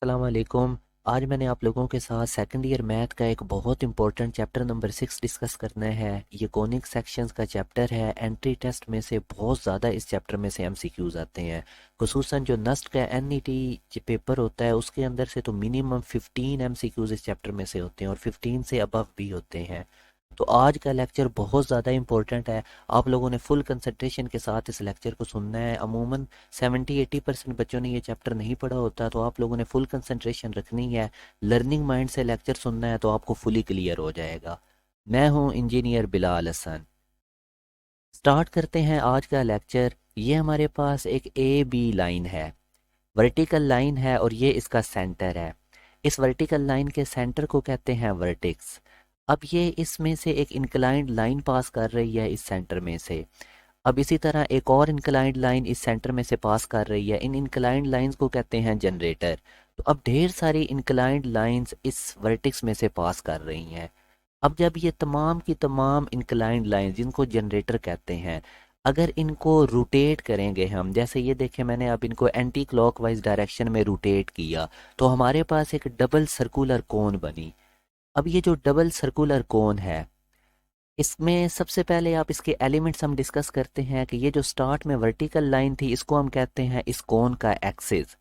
अस्सलाम वालेकुम। आज मैंने आप लोगों के साथ सेकंड ईयर मैथ का एक बहुत इंपॉर्टेंट चैप्टर नंबर 6 डिस्कस करना है। ये कोनिक सेक्शंस का चैप्टर है। एंट्री टेस्ट में से बहुत ज़्यादा इस चैप्टर में से एमसीक्यूज आते हैं। खुसूसन जो नस्ट का एनईटी पेपर होता है उसके अंदर से तो मिनिमम 15 एमसीक्यूज इस चैप्टर में से होते हैं और 15 से अबव भी होते हैं। तो आज का लेक्चर बहुत ज़्यादा इंपॉर्टेंट है। आप लोगों ने फुल कंसंट्रेशन के साथ इस लेक्चर को सुनना है। अमूमन 70-80% बच्चों ने ये चैप्टर नहीं पढ़ा होता, तो आप लोगों ने फुल कंसंट्रेशन रखनी है। लर्निंग माइंड से लेक्चर सुनना है तो आपको फुली क्लियर हो जाएगा। मैं हूं इंजीनियर बिलाल हसन। स्टार्ट करते हैं आज का लेक्चर। ये हमारे पास एक ए बी लाइन है, वर्टिकल लाइन है और ये इसका सेंटर है। इस वर्टिकल लाइन के सेंटर को कहते हैं वर्टेक्स। अब ये इसमें से एक इंक्लाइंड लाइन पास कर रही है इस सेंटर में से। अब इसी तरह एक और इंक्लाइंड लाइन इस सेंटर में से पास कर रही है। इन इंक्लाइंड लाइंस को कहते हैं जनरेटर। तो अब ढेर सारी इंक्लाइंड लाइंस इस वर्टेक्स में से पास कर रही हैं। अब जब ये तमाम की तमाम इंक्लाइंड लाइंस जिनको जनरेटर कहते हैं, अगर इनको रोटेट करेंगे हम, जैसे ये देखें मैंने अब इनको एंटी क्लॉकवाइज डायरेक्शन में रोटेट किया, तो हमारे पास एक डबल सर्कुलर कोन बनी। अब ये जो डबल सर्कुलर कोन है, इसमें सबसे पहले आप इसके एलिमेंट्स हम डिस्कस करते हैं कि ये जो स्टार्ट में वर्टिकल लाइन थी इसको हम कहते हैं इस कोन का एक्सिस।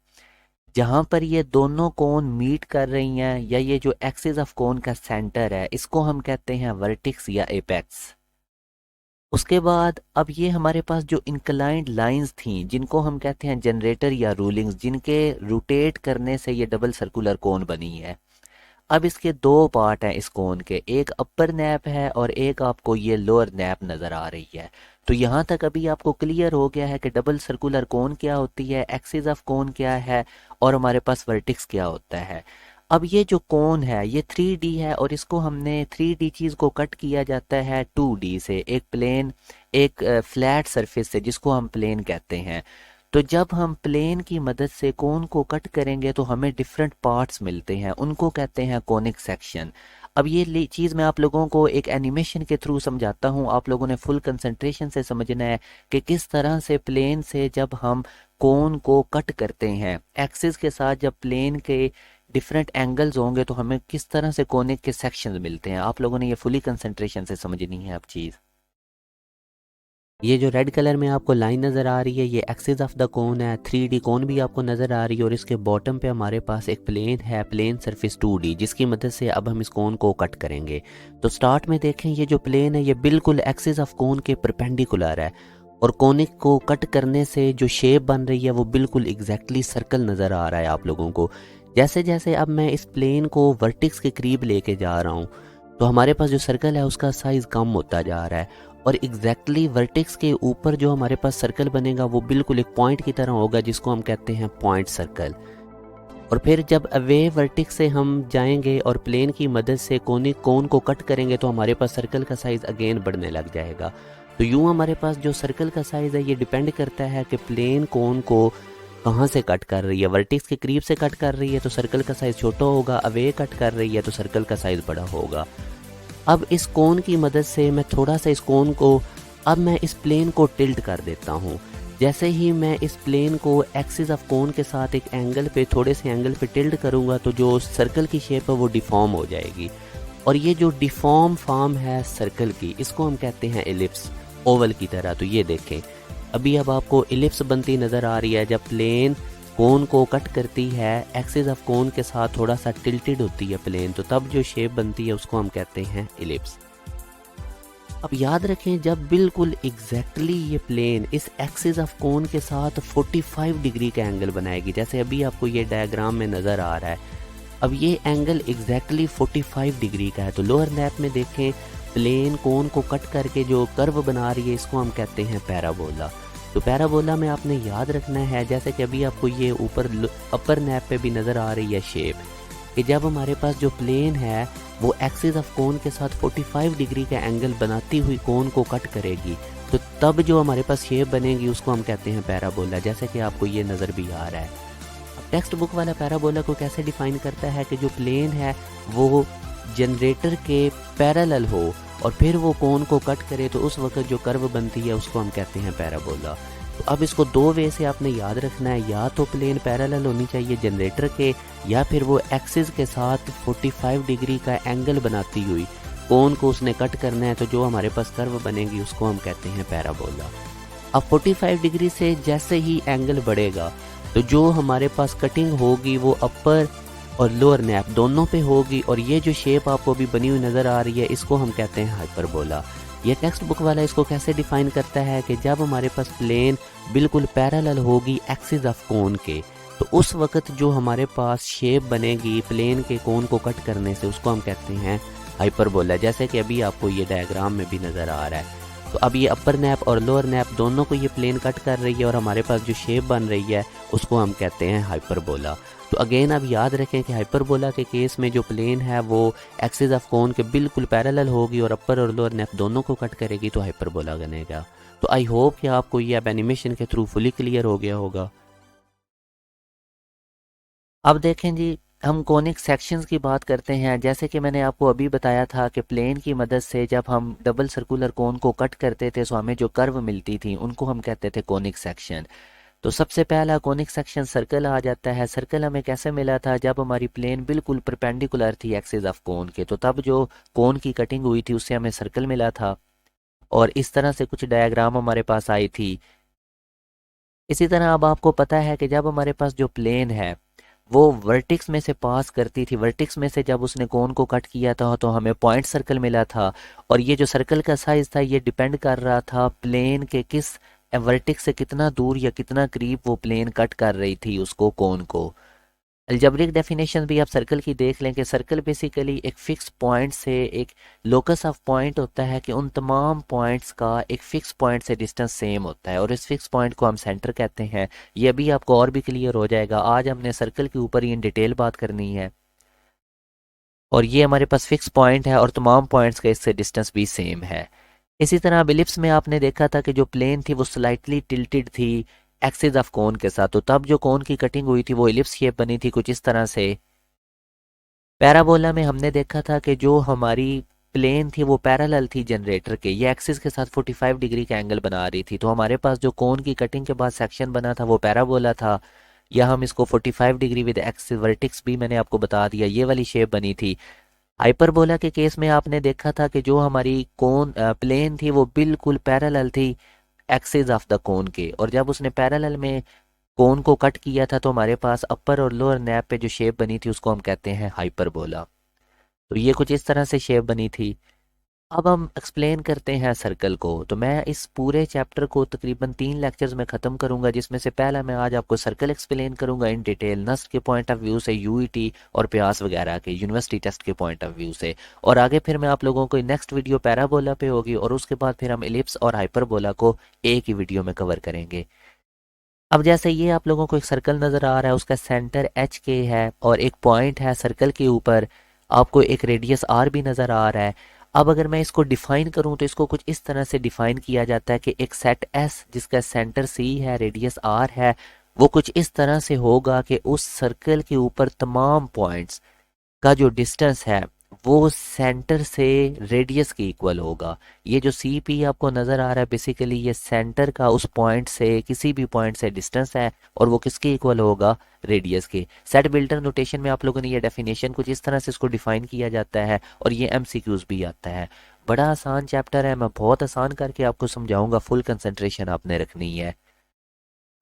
जहां पर ये दोनों कोन मीट कर रही हैं, या ये जो एक्सिस ऑफ कोन का सेंटर है, इसको हम कहते हैं वर्टिक्स या एपेक्स। उसके बाद अब ये हमारे पास जो इंक्लाइंड लाइंस थी जिनको हम कहते हैं जनरेटर या रूलिंग्स, जिनके रोटेट करने से ये डबल सर्कुलर कोन बनी है। अब इसके दो पार्ट हैं इस कोन के, एक अपर नैप है और एक आपको ये लोअर नैप नज़र आ रही है। तो यहाँ तक अभी आपको क्लियर हो गया है कि डबल सर्कुलर कोन क्या होती है, एक्सिस ऑफ कोन क्या है और हमारे पास वर्टिक्स क्या होता है। अब ये जो कोन है ये 3D है और इसको हमने 3D चीज़ को कट किया जाता है 2D से, एक प्लेन, एक फ्लैट सरफेस से जिसको हम प्लेन कहते हैं। तो जब हम प्लेन की मदद से कोन को कट करेंगे तो हमें डिफरेंट पार्ट्स मिलते हैं, उनको कहते हैं कोनिक सेक्शन। अब ये चीज़ मैं आप लोगों को एक एनिमेशन के थ्रू समझाता हूँ। आप लोगों ने फुल कंसंट्रेशन से समझना है कि किस तरह से प्लेन से जब हम कोन को कट करते हैं, एक्सिस के साथ जब प्लेन के डिफरेंट एंगल्स होंगे तो हमें किस तरह से कोनिक के सेक्शंस मिलते हैं। आप लोगों ने ये फुली कंसंट्रेशन से समझनी है अब चीज़। ये जो रेड कलर में आपको लाइन नज़र आ रही है ये एक्सिस ऑफ द कोन है। 3D कोन भी आपको नज़र आ रही है और इसके बॉटम पे हमारे पास एक प्लेन है, प्लेन सरफेस 2D, जिसकी मदद से अब हम इस कोन को कट करेंगे। तो स्टार्ट में देखें ये जो प्लेन है ये बिल्कुल एक्सिस ऑफ कोन के परपेंडिकुलर है और कोनिक को कट करने से जो शेप बन रही है वो बिल्कुल एग्जैक्टली सर्कल नज़र आ रहा है आप लोगों को। जैसे जैसे अब मैं इस प्लेन को वर्टिक्स के करीब लेके जा रहा हूँ तो हमारे पास जो सर्कल है उसका साइज़ कम होता जा रहा है और एग्जैक्टली वर्टेक्स के ऊपर जो हमारे पास सर्कल बनेगा वो बिल्कुल एक पॉइंट की तरह होगा जिसको हम कहते हैं पॉइंट सर्कल। और फिर जब अवे वर्टेक्स से हम जाएंगे और प्लेन की मदद से कोनिक कोन को कट करेंगे तो हमारे पास सर्कल का साइज़ अगेन बढ़ने लग जाएगा। तो यूँ हमारे पास जो सर्कल का साइज़ है ये डिपेंड करता है कि प्लेन कोन को कहाँ से कट कर रही है। वर्टेक्स के करीब से कट कर रही है तो सर्कल का साइज़ छोटा होगा, अवे कट कर रही है तो सर्कल का साइज़ बड़ा होगा। अब इस कोन की मदद से मैं थोड़ा सा इस कोन को, अब मैं इस प्लेन को टिल्ट कर देता हूँ। जैसे ही मैं इस प्लेन को एक्सिस ऑफ कोन के साथ एक एंगल पे, थोड़े से एंगल पे टिल्ट करूँगा तो जो सर्कल की शेप है वो डिफॉर्म हो जाएगी। और ये जो डिफॉर्म फॉर्म है सर्कल की इसको हम कहते हैं एलिप्स, ओवल की तरह। तो ये देखें अभी अब आपको एलिप्स बनती नज़र आ रही है। जब प्लेन कोन को कट करती है एक्सिस ऑफ कोन के साथ थोड़ा सा टिल्टेड होती है प्लेन, तो तब जो शेप बनती है उसको हम कहते हैं एलिप्स। अब याद रखें जब बिल्कुल एग्जैक्टली ये प्लेन इस एक्सिस ऑफ कोन के साथ 45 डिग्री का एंगल बनाएगी, जैसे अभी आपको ये डायग्राम में नज़र आ रहा है। अब ये एंगल एग्जैक्टली 45 डिग्री का है। तो लोअर नैप में देखें प्लेन कोन को कट करके जो कर्व बना रही है इसको हम कहते हैं पैराबोला। तो पैराबोला में आपने याद रखना है, जैसे कि अभी आपको ये ऊपर अपर नैप पे भी नज़र आ रही है शेप, कि जब हमारे पास जो प्लेन है वो एक्सिस ऑफ कोन के साथ 45 डिग्री का एंगल बनाती हुई कोन को कट करेगी तो तब जो हमारे पास शेप बनेगी उसको हम कहते हैं पैराबोला, जैसे कि आपको ये नज़र भी आ रहा है। अब टेक्स्ट बुक वाला पैराबोला को कैसे डिफाइन करता है कि जो प्लेन है वो जनरेटर के पैरेलल हो और फिर वो कोन को कट करे तो उस वक्त जो कर्व बनती है उसको हम कहते हैं पैराबोला। तो अब इसको दो वे से आपने याद रखना है, या तो प्लेन पैरेलल होनी चाहिए जनरेटर के, या फिर वो एक्सिस के साथ 45 डिग्री का एंगल बनाती हुई कोन को उसने कट करना है। तो जो हमारे पास कर्व बनेगी उसको हम कहते हैं पैराबोला। अब 45 डिग्री से जैसे ही एंगल बढ़ेगा तो जो हमारे पास कटिंग होगी वो अपर और लोअर नैप दोनों पे होगी, और ये जो शेप आपको अभी बनी हुई नज़र आ रही है इसको हम कहते हैं हाइपरबोला। ये टेक्स्ट बुक वाला इसको कैसे डिफाइन करता है कि जब हमारे पास प्लेन बिल्कुल पैरेलल होगी एक्सिस ऑफ कोन के, तो उस वक्त जो हमारे पास शेप बनेगी प्लेन के कोन को कट करने से उसको हम कहते हैं हाइपरबोला। जैसे कि अभी आपको ये डायग्राम में भी नज़र आ रहा है। तो अब ये अपर नैप और लोअर नैप दोनों को ये प्लेन कट कर रही है और हमारे पास जो शेप बन रही है उसको हम कहते हैं हाइपरबोला। तो अगेन अब याद रखें कि हाइपरबोला के केस में जो प्लेन है वो एक्सिस ऑफ कोन के बिल्कुल पैरेलल होगी और अपर और लोअर नैप दोनों को कट करेगी, तो हाइपरबोला बनेगा। तो आई होप कि आपको ये अब एनिमेशन के थ्रू फुली क्लियर हो गया होगा। अब देखें जी, हम कोनिक सेक्शंस की बात करते हैं। जैसे कि मैंने आपको अभी बताया था कि प्लेन की मदद से जब हम डबल सर्कुलर कोन को कट करते थे तो हमें जो कर्व मिलती थी उनको हम कहते थे कोनिक सेक्शन। तो सबसे पहला कोनिक सेक्शन सर्कल आ जाता है। सर्कल हमें कैसे मिला था? जब हमारी प्लेन बिल्कुल परपेंडिकुलर थी एक्सिस ऑफ कोन के, तो तब जो कोन की कटिंग हुई थी उससे हमें सर्कल मिला था, और इस तरह से कुछ डायग्राम हमारे पास आई थी। इसी तरह अब आपको पता है कि जब हमारे पास जो प्लेन है वो वर्टिक्स में से पास करती थी, वर्टिक्स में से जब उसने कोन को कट किया था तो हमें पॉइंट सर्कल मिला था। और ये जो सर्कल का साइज था ये डिपेंड कर रहा था प्लेन के किस वर्टिक्स से कितना दूर या कितना करीब वो प्लेन कट कर रही थी उसको, कोन को। अलजेब्रिक डेफिनेशन भी आप सर्कल की देख लें कि सर्कल बेसिकली एक फिक्स पॉइंट से एक लोकस ऑफ पॉइंट होता है कि उन तमाम पॉइंट्स का एक फिक्स पॉइंट से डिस्टेंस सेम होता है, और इस फिक्स पॉइंट को हम सेंटर कहते हैं। ये अभी आपको और भी क्लियर हो जाएगा। आज हमने सर्कल के ऊपर ही इन डिटेल बात करनी है, और ये हमारे पास फिक्स पॉइंट है और तमाम पॉइंट्स का इससे डिस्टेंस भी सेम है। इसी तरह बिलिप्स में आपने देखा था कि जो प्लेन थी वो स्लाइटली टिल्टेड थी एक्सिस ऑफ कोन के साथ, तो तब जो कोन की कटिंग हुई थी वो इलिप्स शेप बनी थी कुछ इस तरह से। पैराबोला में हमने देखा था कि जो हमारी प्लेन थी वो पैरेलल थी जनरेटर के, ये एक्सिस के साथ 45 डिग्री का एंगल बना रही थी, तो हमारे पास जो कोन की कटिंग के बाद सेक्शन बना था वो पैराबोला था, या हम इसको 45 डिग्री विद एक्सिस वर्टिक्स भी मैंने आपको बता दिया, ये वाली शेप बनी थी। हाइपरबोला के केस में आपने देखा था कि जो हमारी कोन प्लेन थी वो बिल्कुल पैरेलल थी एक्सिस ऑफ द कोन के, और जब उसने पैरेलल में कोन को कट किया था तो हमारे पास अपर और लोअर नैप पे जो शेप बनी थी उसको हम कहते हैं हाइपरबोला। तो ये कुछ इस तरह से शेप बनी थी। अब हम एक्सप्लेन करते हैं सर्कल को। तो मैं इस पूरे चैप्टर को तकरीबन 3 लेक्चर्स में ख़त्म करूंगा, जिसमें से पहला मैं आज आपको सर्कल एक्सप्लेन करूंगा इन डिटेल, नस्ट के पॉइंट ऑफ व्यू से, यूईटी और प्यास वगैरह के यूनिवर्सिटी टेस्ट के पॉइंट ऑफ व्यू से, और आगे फिर मैं आप लोगों को नेक्स्ट वीडियो पैराबोला पे होगी, और उसके बाद फिर हम एलिप्स और हाइपरबोला को एक ही वीडियो में कवर करेंगे। अब जैसे ये आप लोगों को एक सर्कल नज़र आ रहा है, उसका सेंटर एच के है और एक पॉइंट है सर्कल के ऊपर, आपको एक रेडियस आर भी नज़र आ रहा है। अब अगर मैं इसको डिफाइन करूं तो इसको कुछ इस तरह से डिफाइन किया जाता है कि एक सेट एस जिसका सेंटर सी है, रेडियस आर है, वो कुछ इस तरह से होगा कि उस सर्कल के ऊपर तमाम पॉइंट्स का जो डिस्टेंस है वो सेंटर से रेडियस के इक्वल होगा। ये जो सी पी आपको नज़र आ रहा है बेसिकली ये सेंटर का उस पॉइंट से किसी भी पॉइंट से डिस्टेंस है, और वो किसके इक्वल होगा? रेडियस के। सेट बिल्डर नोटेशन में आप लोगों ने ये डेफिनेशन कुछ इस तरह से इसको डिफाइन किया जाता है, और ये एमसीक्यूज भी आता है। बड़ा आसान चैप्टर है, मैं बहुत आसान करके आपको समझाऊंगा, फुल कंसंट्रेशन आपने रखनी है।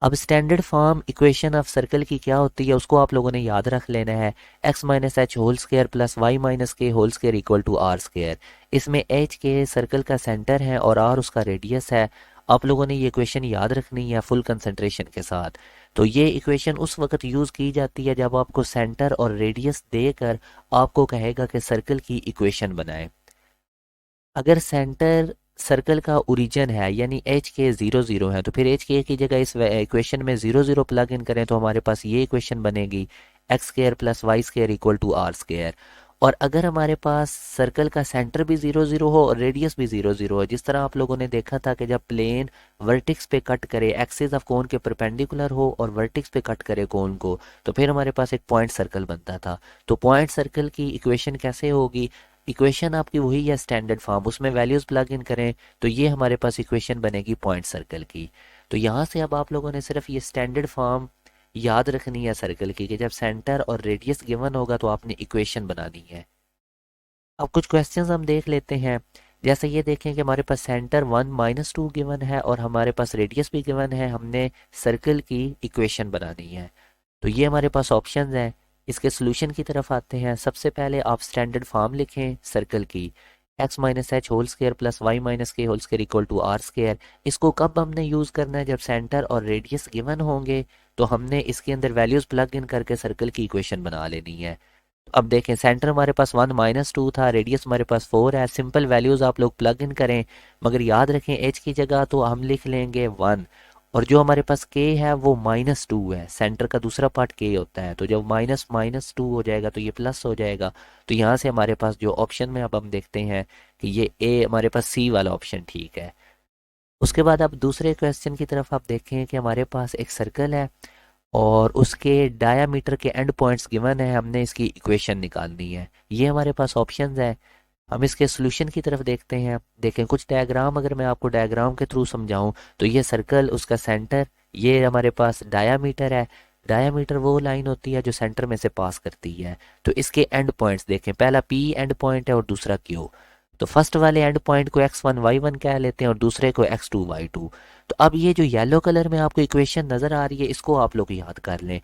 अब standard form equation of circle की क्या होती है उसको आप लोगों ने याद रख लेना है। X minus H whole square plus Y minus K whole square equal to R square. इसमें एच के सर्कल का सेंटर है और आर उसका रेडियस है। आप लोगों ने ये इक्वेशन याद रखनी है फुल कंसंट्रेशन के साथ। तो ये इक्वेशन उस वक्त यूज़ की जाती है जब आपको सेंटर और रेडियस देकर आपको कहेगा कि सर्कल की इक्वेशन बनाए। अगर सेंटर सर्कल का ओरिजिन है यानी एच के 0 0 है, तो फिर एच के की जगह इस इक्वेशन में 0 0 प्लग इन करें तो हमारे पास ये इक्वेशन बनेगी X square plus Y square equal to R square. और अगर हमारे पास सर्कल का सेंटर भी 0 0 हो और रेडियस भी 0 0 हो, जिस तरह आप लोगों ने देखा था कि जब प्लेन वर्टिक्स पे कट करे एक्सिस ऑफ कोन के परपेंडिकुलर हो और वर्टिक्स पे कट करे कोन को, तो फिर हमारे पास एक पॉइंट सर्कल बनता था। तो पॉइंट सर्कल की इक्वेशन कैसे होगी? इक्वेशन आपकी वही है स्टैंडर्ड फॉर्म, उसमें वैल्यूज प्लग इन करें तो ये हमारे पास इक्वेशन बनेगी पॉइंट सर्कल की। तो यहाँ से अब आप लोगों ने सिर्फ ये स्टैंडर्ड फॉर्म याद रखनी है सर्कल की कि जब सेंटर और रेडियस गिवन होगा तो आपने इक्वेशन बनानी है। अब कुछ क्वेश्चंस हम देख लेते हैं। जैसे ये देखें कि हमारे पास सेंटर 1 - 2 गिवन है और हमारे पास रेडियस भी गिवन है, हमने सर्कल की इक्वेशन बनानी है। तो ये हमारे पास ऑप्शंस हैं। इसके सोल्यूशन की तरफ आते हैं। सबसे पहले आप स्टैंडर्ड फॉर्म लिखें सर्कल की, x minus H whole square plus Y minus K whole square equal to R square. इसको कब हमने यूज़ करना है? जब सेंटर और रेडियस गिवन होंगे तो हमने इसके अंदर वैल्यूज़ प्लग इन करके सर्कल की इक्वेशन बना लेनी है। अब देखें सेंटर हमारे पास 1 - 2 था, रेडियस हमारे पास 4 है। सिंपल वैल्यूज़ आप लोग प्लग इन करें, मगर याद रखें एच की जगह तो हम लिख लेंगे 1, और जो हमारे पास के है वो -2 है। सेंटर का दूसरा पार्ट के होता है, तो जब माइनस माइनस टू हो जाएगा तो ये प्लस हो जाएगा। तो यहाँ से हमारे पास जो ऑप्शन में अब हम देखते हैं कि ये ए हमारे पास सी वाला ऑप्शन ठीक है। उसके बाद अब दूसरे क्वेश्चन की तरफ आप देखें कि हमारे पास एक सर्कल है और उसके डायामीटर के एंड पॉइंट्स गिवन है, हमने इसकी इक्वेशन निकालनी है। ये हमारे पास ऑप्शंस है। हम इसके सोल्यूशन की तरफ देखते हैं। देखें कुछ डायग्राम, अगर मैं आपको डायग्राम के थ्रू समझाऊं तो ये सर्कल, उसका सेंटर, ये हमारे पास डायामीटर है। डायामीटर वो लाइन होती है जो सेंटर में से पास करती है। तो इसके एंड पॉइंट्स देखें, पहला पी एंड पॉइंट है और दूसरा क्यू। तो फर्स्ट वाले एंड पॉइंट को x1 y1 कह लेते हैं और दूसरे को x2 y2। तो अब ये जो येलो कलर में आपको इक्वेशन नज़र आ रही है इसको आप लोग याद कर लें।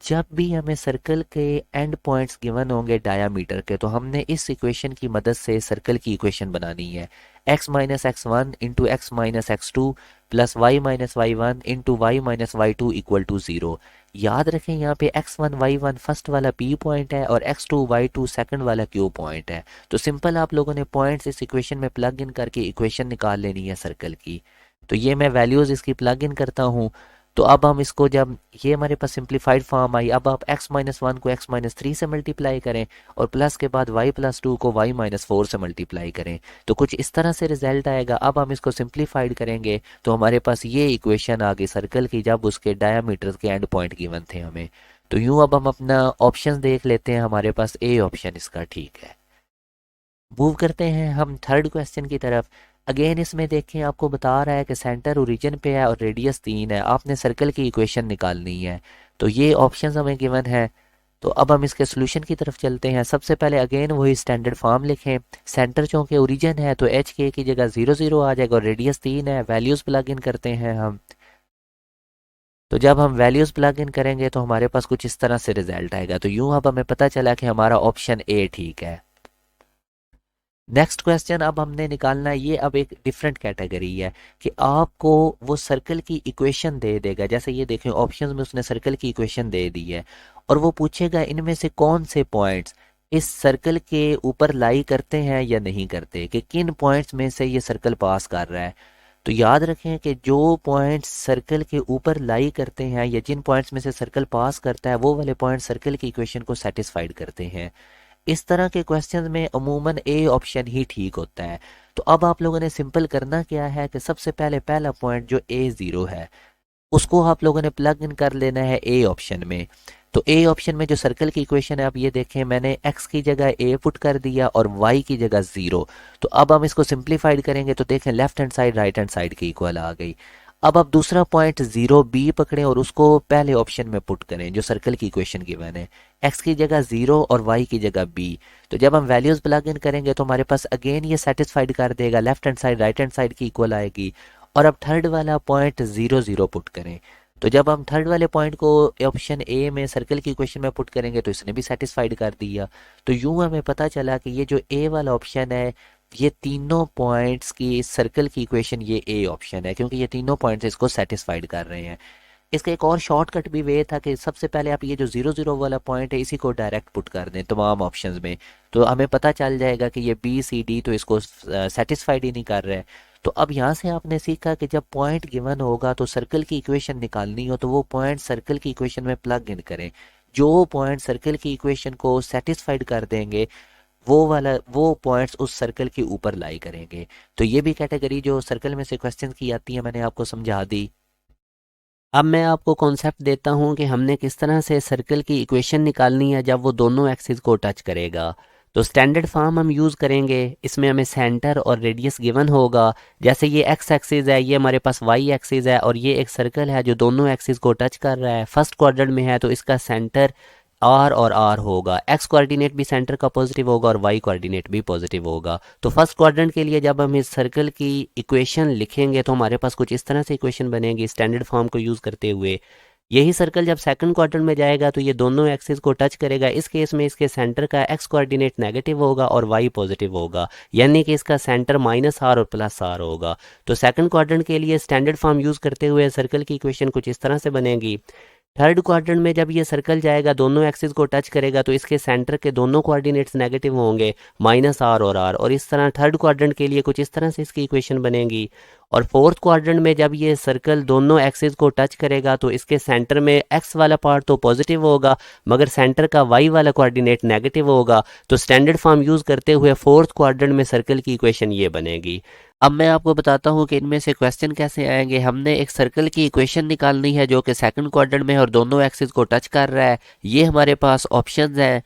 जब भी हमें सर्कल के एंड पॉइंट्स गिवन होंगे डायामीटर के, तो हमने इस इक्वेशन की मदद से सर्कल की इक्वेशन बनानी है। x minus X one into X minus X two plus Y minus Y one into Y minus Y two equal to 0। याद रखें यहाँ पे x1 y1 फर्स्ट वाला p पॉइंट है और x2 y2 सेकंड वाला q पॉइंट है। तो सिंपल आप लोगों ने पॉइंट्स इस इक्वेशन में प्लग इन करके इक्वेशन निकाल लेनी है सर्कल की। तो ये मैं वैल्यूज़ इसकी प्लग इन करता हूँ। तो अब हम इसको, जब ये हमारे पास सिंप्लीफाइड फॉर्म आई, अब आप x-1 को x-3 से मल्टीप्लाई करें और प्लस के बाद y+2 को y-4 से मल्टीप्लाई करें। तो कुछ इस तरह से रिजल्ट आएगा। अब हम इसको सिंप्लीफाइड करेंगे तो हमारे पास ये इक्वेशन आ गई सर्कल की, जब उसके डायामीटर के एंड पॉइंट गिवन थे हमें। तो यूं अब हम अपना ऑप्शन देख लेते हैं। हमारे पास ए ऑप्शन इसका ठीक है। मूव करते हैं हम थर्ड क्वेश्चन की तरफ। अगेन इसमें देखें, आपको बता रहा है कि सेंटर ओरिजिन पे है और रेडियस 3 है, आपने सर्कल की इक्वेशन निकालनी है। तो ये ऑप्शन हमें गिवन है। तो अब हम इसके सोल्यूशन की तरफ चलते हैं। सबसे पहले अगेन वही स्टैंडर्ड फॉर्म लिखें। सेंटर चूँकि ओरिजिन है तो एच के की जगह 0 0 आ जाएगा और रेडियस 3 है। वैल्यूज़ प्लग इन करते हैं हम। तो जब हम वैल्यूज़ प्लग इन करेंगे तो हमारे पास कुछ इस तरह से रिजल्ट आएगा। तो यूँ अब हमें पता चला कि हमारा ऑप्शन ए ठीक है। नेक्स्ट क्वेश्चन अब हमने निकालना है, ये अब एक डिफरेंट कैटेगरी है कि आपको वो सर्कल की इक्वेशन दे देगा। जैसे ये देखें ऑप्शंस में उसने सर्कल की इक्वेशन दे दी है और वो पूछेगा इनमें से कौन से पॉइंट्स इस सर्कल के ऊपर लाई करते हैं या नहीं करते, कि किन पॉइंट्स में से ये सर्कल पास कर रहा है। तो याद रखें कि जो पॉइंट्स सर्कल के ऊपर लाई करते हैं या जिन पॉइंट्स में से सर्कल पास करता है वो वाले पॉइंट सर्कल की इक्वेशन को सेटिस्फाइड करते हैं। इस तरह के क्वेश्चन में अमूमन ए ऑप्शन ही ठीक होता है। तो अब आप लोगों ने सिंपल करना क्या है कि सबसे पहले पहला पॉइंट जो A0 है उसको आप लोगों ने प्लग इन कर लेना है ए ऑप्शन में। तो ए ऑप्शन में जो सर्कल की इक्वेशन है, आप ये देखें मैंने x की जगह a पुट कर दिया और y की जगह 0। तो अब हम इसको सिंप्लीफाइड करेंगे तो देखें left hand side right hand side की इक्वल आ गई। अब आप दूसरा पॉइंट 0b पकड़ें और उसको पहले ऑप्शन में पुट करें जो सर्कल की इक्वेशन गिवन है, x की जगह 0 और y की जगह b। तो जब हम वैल्यूज प्लग इन करेंगे तो हमारे पास अगेन ये सेटिस्फाइड कर देगा, left hand side right hand side की इक्वल आएगी। और अब थर्ड वाला पॉइंट 0 0 पुट करें। तो जब हम थर्ड वाले पॉइंट को ऑप्शन ए में सर्कल की इक्वेशन में पुट करेंगे तो इसने भी सेटिस्फाइड कर दिया। तो यूं हमें पता चला कि ये जो ए वाला ऑप्शन है ये तीनों पॉइंट्स की सर्कल की इक्वेशन ये ए ऑप्शन है, क्योंकि ये तीनों पॉइंट्स इसको सेटिस्फाइड कर रहे हैं। इसका एक और शॉर्टकट भी वे था कि सबसे पहले आप ये जो 0 0 वाला पॉइंट है इसी को डायरेक्ट पुट कर दें तमाम ऑप्शंस में, तो हमें पता चल जाएगा कि ये बी सी डी तो इसको सेटिस्फाइड ही नहीं कर रहे हैं। तो अब यहाँ से आपने सीखा कि जब पॉइंट गिवन होगा तो सर्कल की इक्वेशन निकालनी हो तो वो पॉइंट सर्कल की इक्वेशन में प्लग इन करें। जो पॉइंट सर्कल की इक्वेशन को सेटिस्फाइड कर देंगे वो पॉइंट्स उस सर्कल के ऊपर लाई करेंगे। तो ये भी कैटेगरी जो सर्कल में से क्वेश्चन की आती है मैंने आपको समझा दी। अब मैं आपको कॉन्सेप्ट देता हूं कि हमने किस तरह से सर्कल की इक्वेशन निकालनी है जब वो दोनों एक्सिस को टच करेगा। तो स्टैंडर्ड फॉर्म हम यूज़ करेंगे, इसमें हमें सेंटर और रेडियस गिवन होगा। जैसे ये एक्स एक्सिस है, ये हमारे पास वाई एक्सिस है, और ये एक सर्कल है जो दोनों एक्सिस को टच कर रहा है, फर्स्ट क्वाड्रेंट में है, तो इसका सेंटर आर और आर होगा। एक्स कोऑर्डिनेट भी सेंटर का पॉजिटिव होगा और वाई कोऑर्डिनेट भी पॉजिटिव होगा। तो फर्स्ट क्वाड्रेंट के लिए जब हम इस सर्कल की इक्वेशन लिखेंगे तो हमारे पास कुछ इस तरह से इक्वेशन बनेगी स्टैंडर्ड फॉर्म को यूज़ करते हुए। यही सर्कल जब सेकंड क्वाड्रेंट में जाएगा तो ये दोनों एक्सिस को टच करेगा। इस केस में इसके सेंटर का एक्स कोऑर्डिनेट नेगेटिव होगा और वाई पॉजिटिव होगा, यानी कि इसका सेंटर माइनस आर और प्लस आर होगा। तो सेकंड क्वाड्रेंट के लिए स्टैंडर्ड फॉर्म यूज़ करते हुए सर्कल की इक्वेशन कुछ इस तरह से बनेगी। थर्ड क्वाड्रेंट में जब ये सर्कल जाएगा, दोनों एक्सिस को टच करेगा, तो इसके सेंटर के दोनों कोऑर्डिनेट्स नेगेटिव होंगे, माइनस आर और आर, और इस तरह थर्ड क्वाड्रेंट के लिए कुछ इस तरह से इसकी इक्वेशन बनेगी। और फोर्थ क्वाड्रेंट में जब ये सर्कल दोनों एक्सिस को टच करेगा तो इसके सेंटर में एक्स वाला पार्ट तो पॉजिटिव होगा मगर सेंटर का वाई वाला कोऑर्डिनेट नेगेटिव होगा। तो स्टैंडर्ड फॉर्म यूज़ करते हुए फोर्थ क्वाड्रेंट में सर्कल की इक्वेशन ये बनेगी। अब मैं आपको बताता हूँ कि इनमें से क्वेश्चन कैसे आएंगे। हमने एक सर्कल की इक्वेशन निकालनी है जो कि सेकंड क्वाड्रेंट में है और दोनों एक्सिस को टच कर रहा है। ये हमारे पास ऑप्शंस हैं।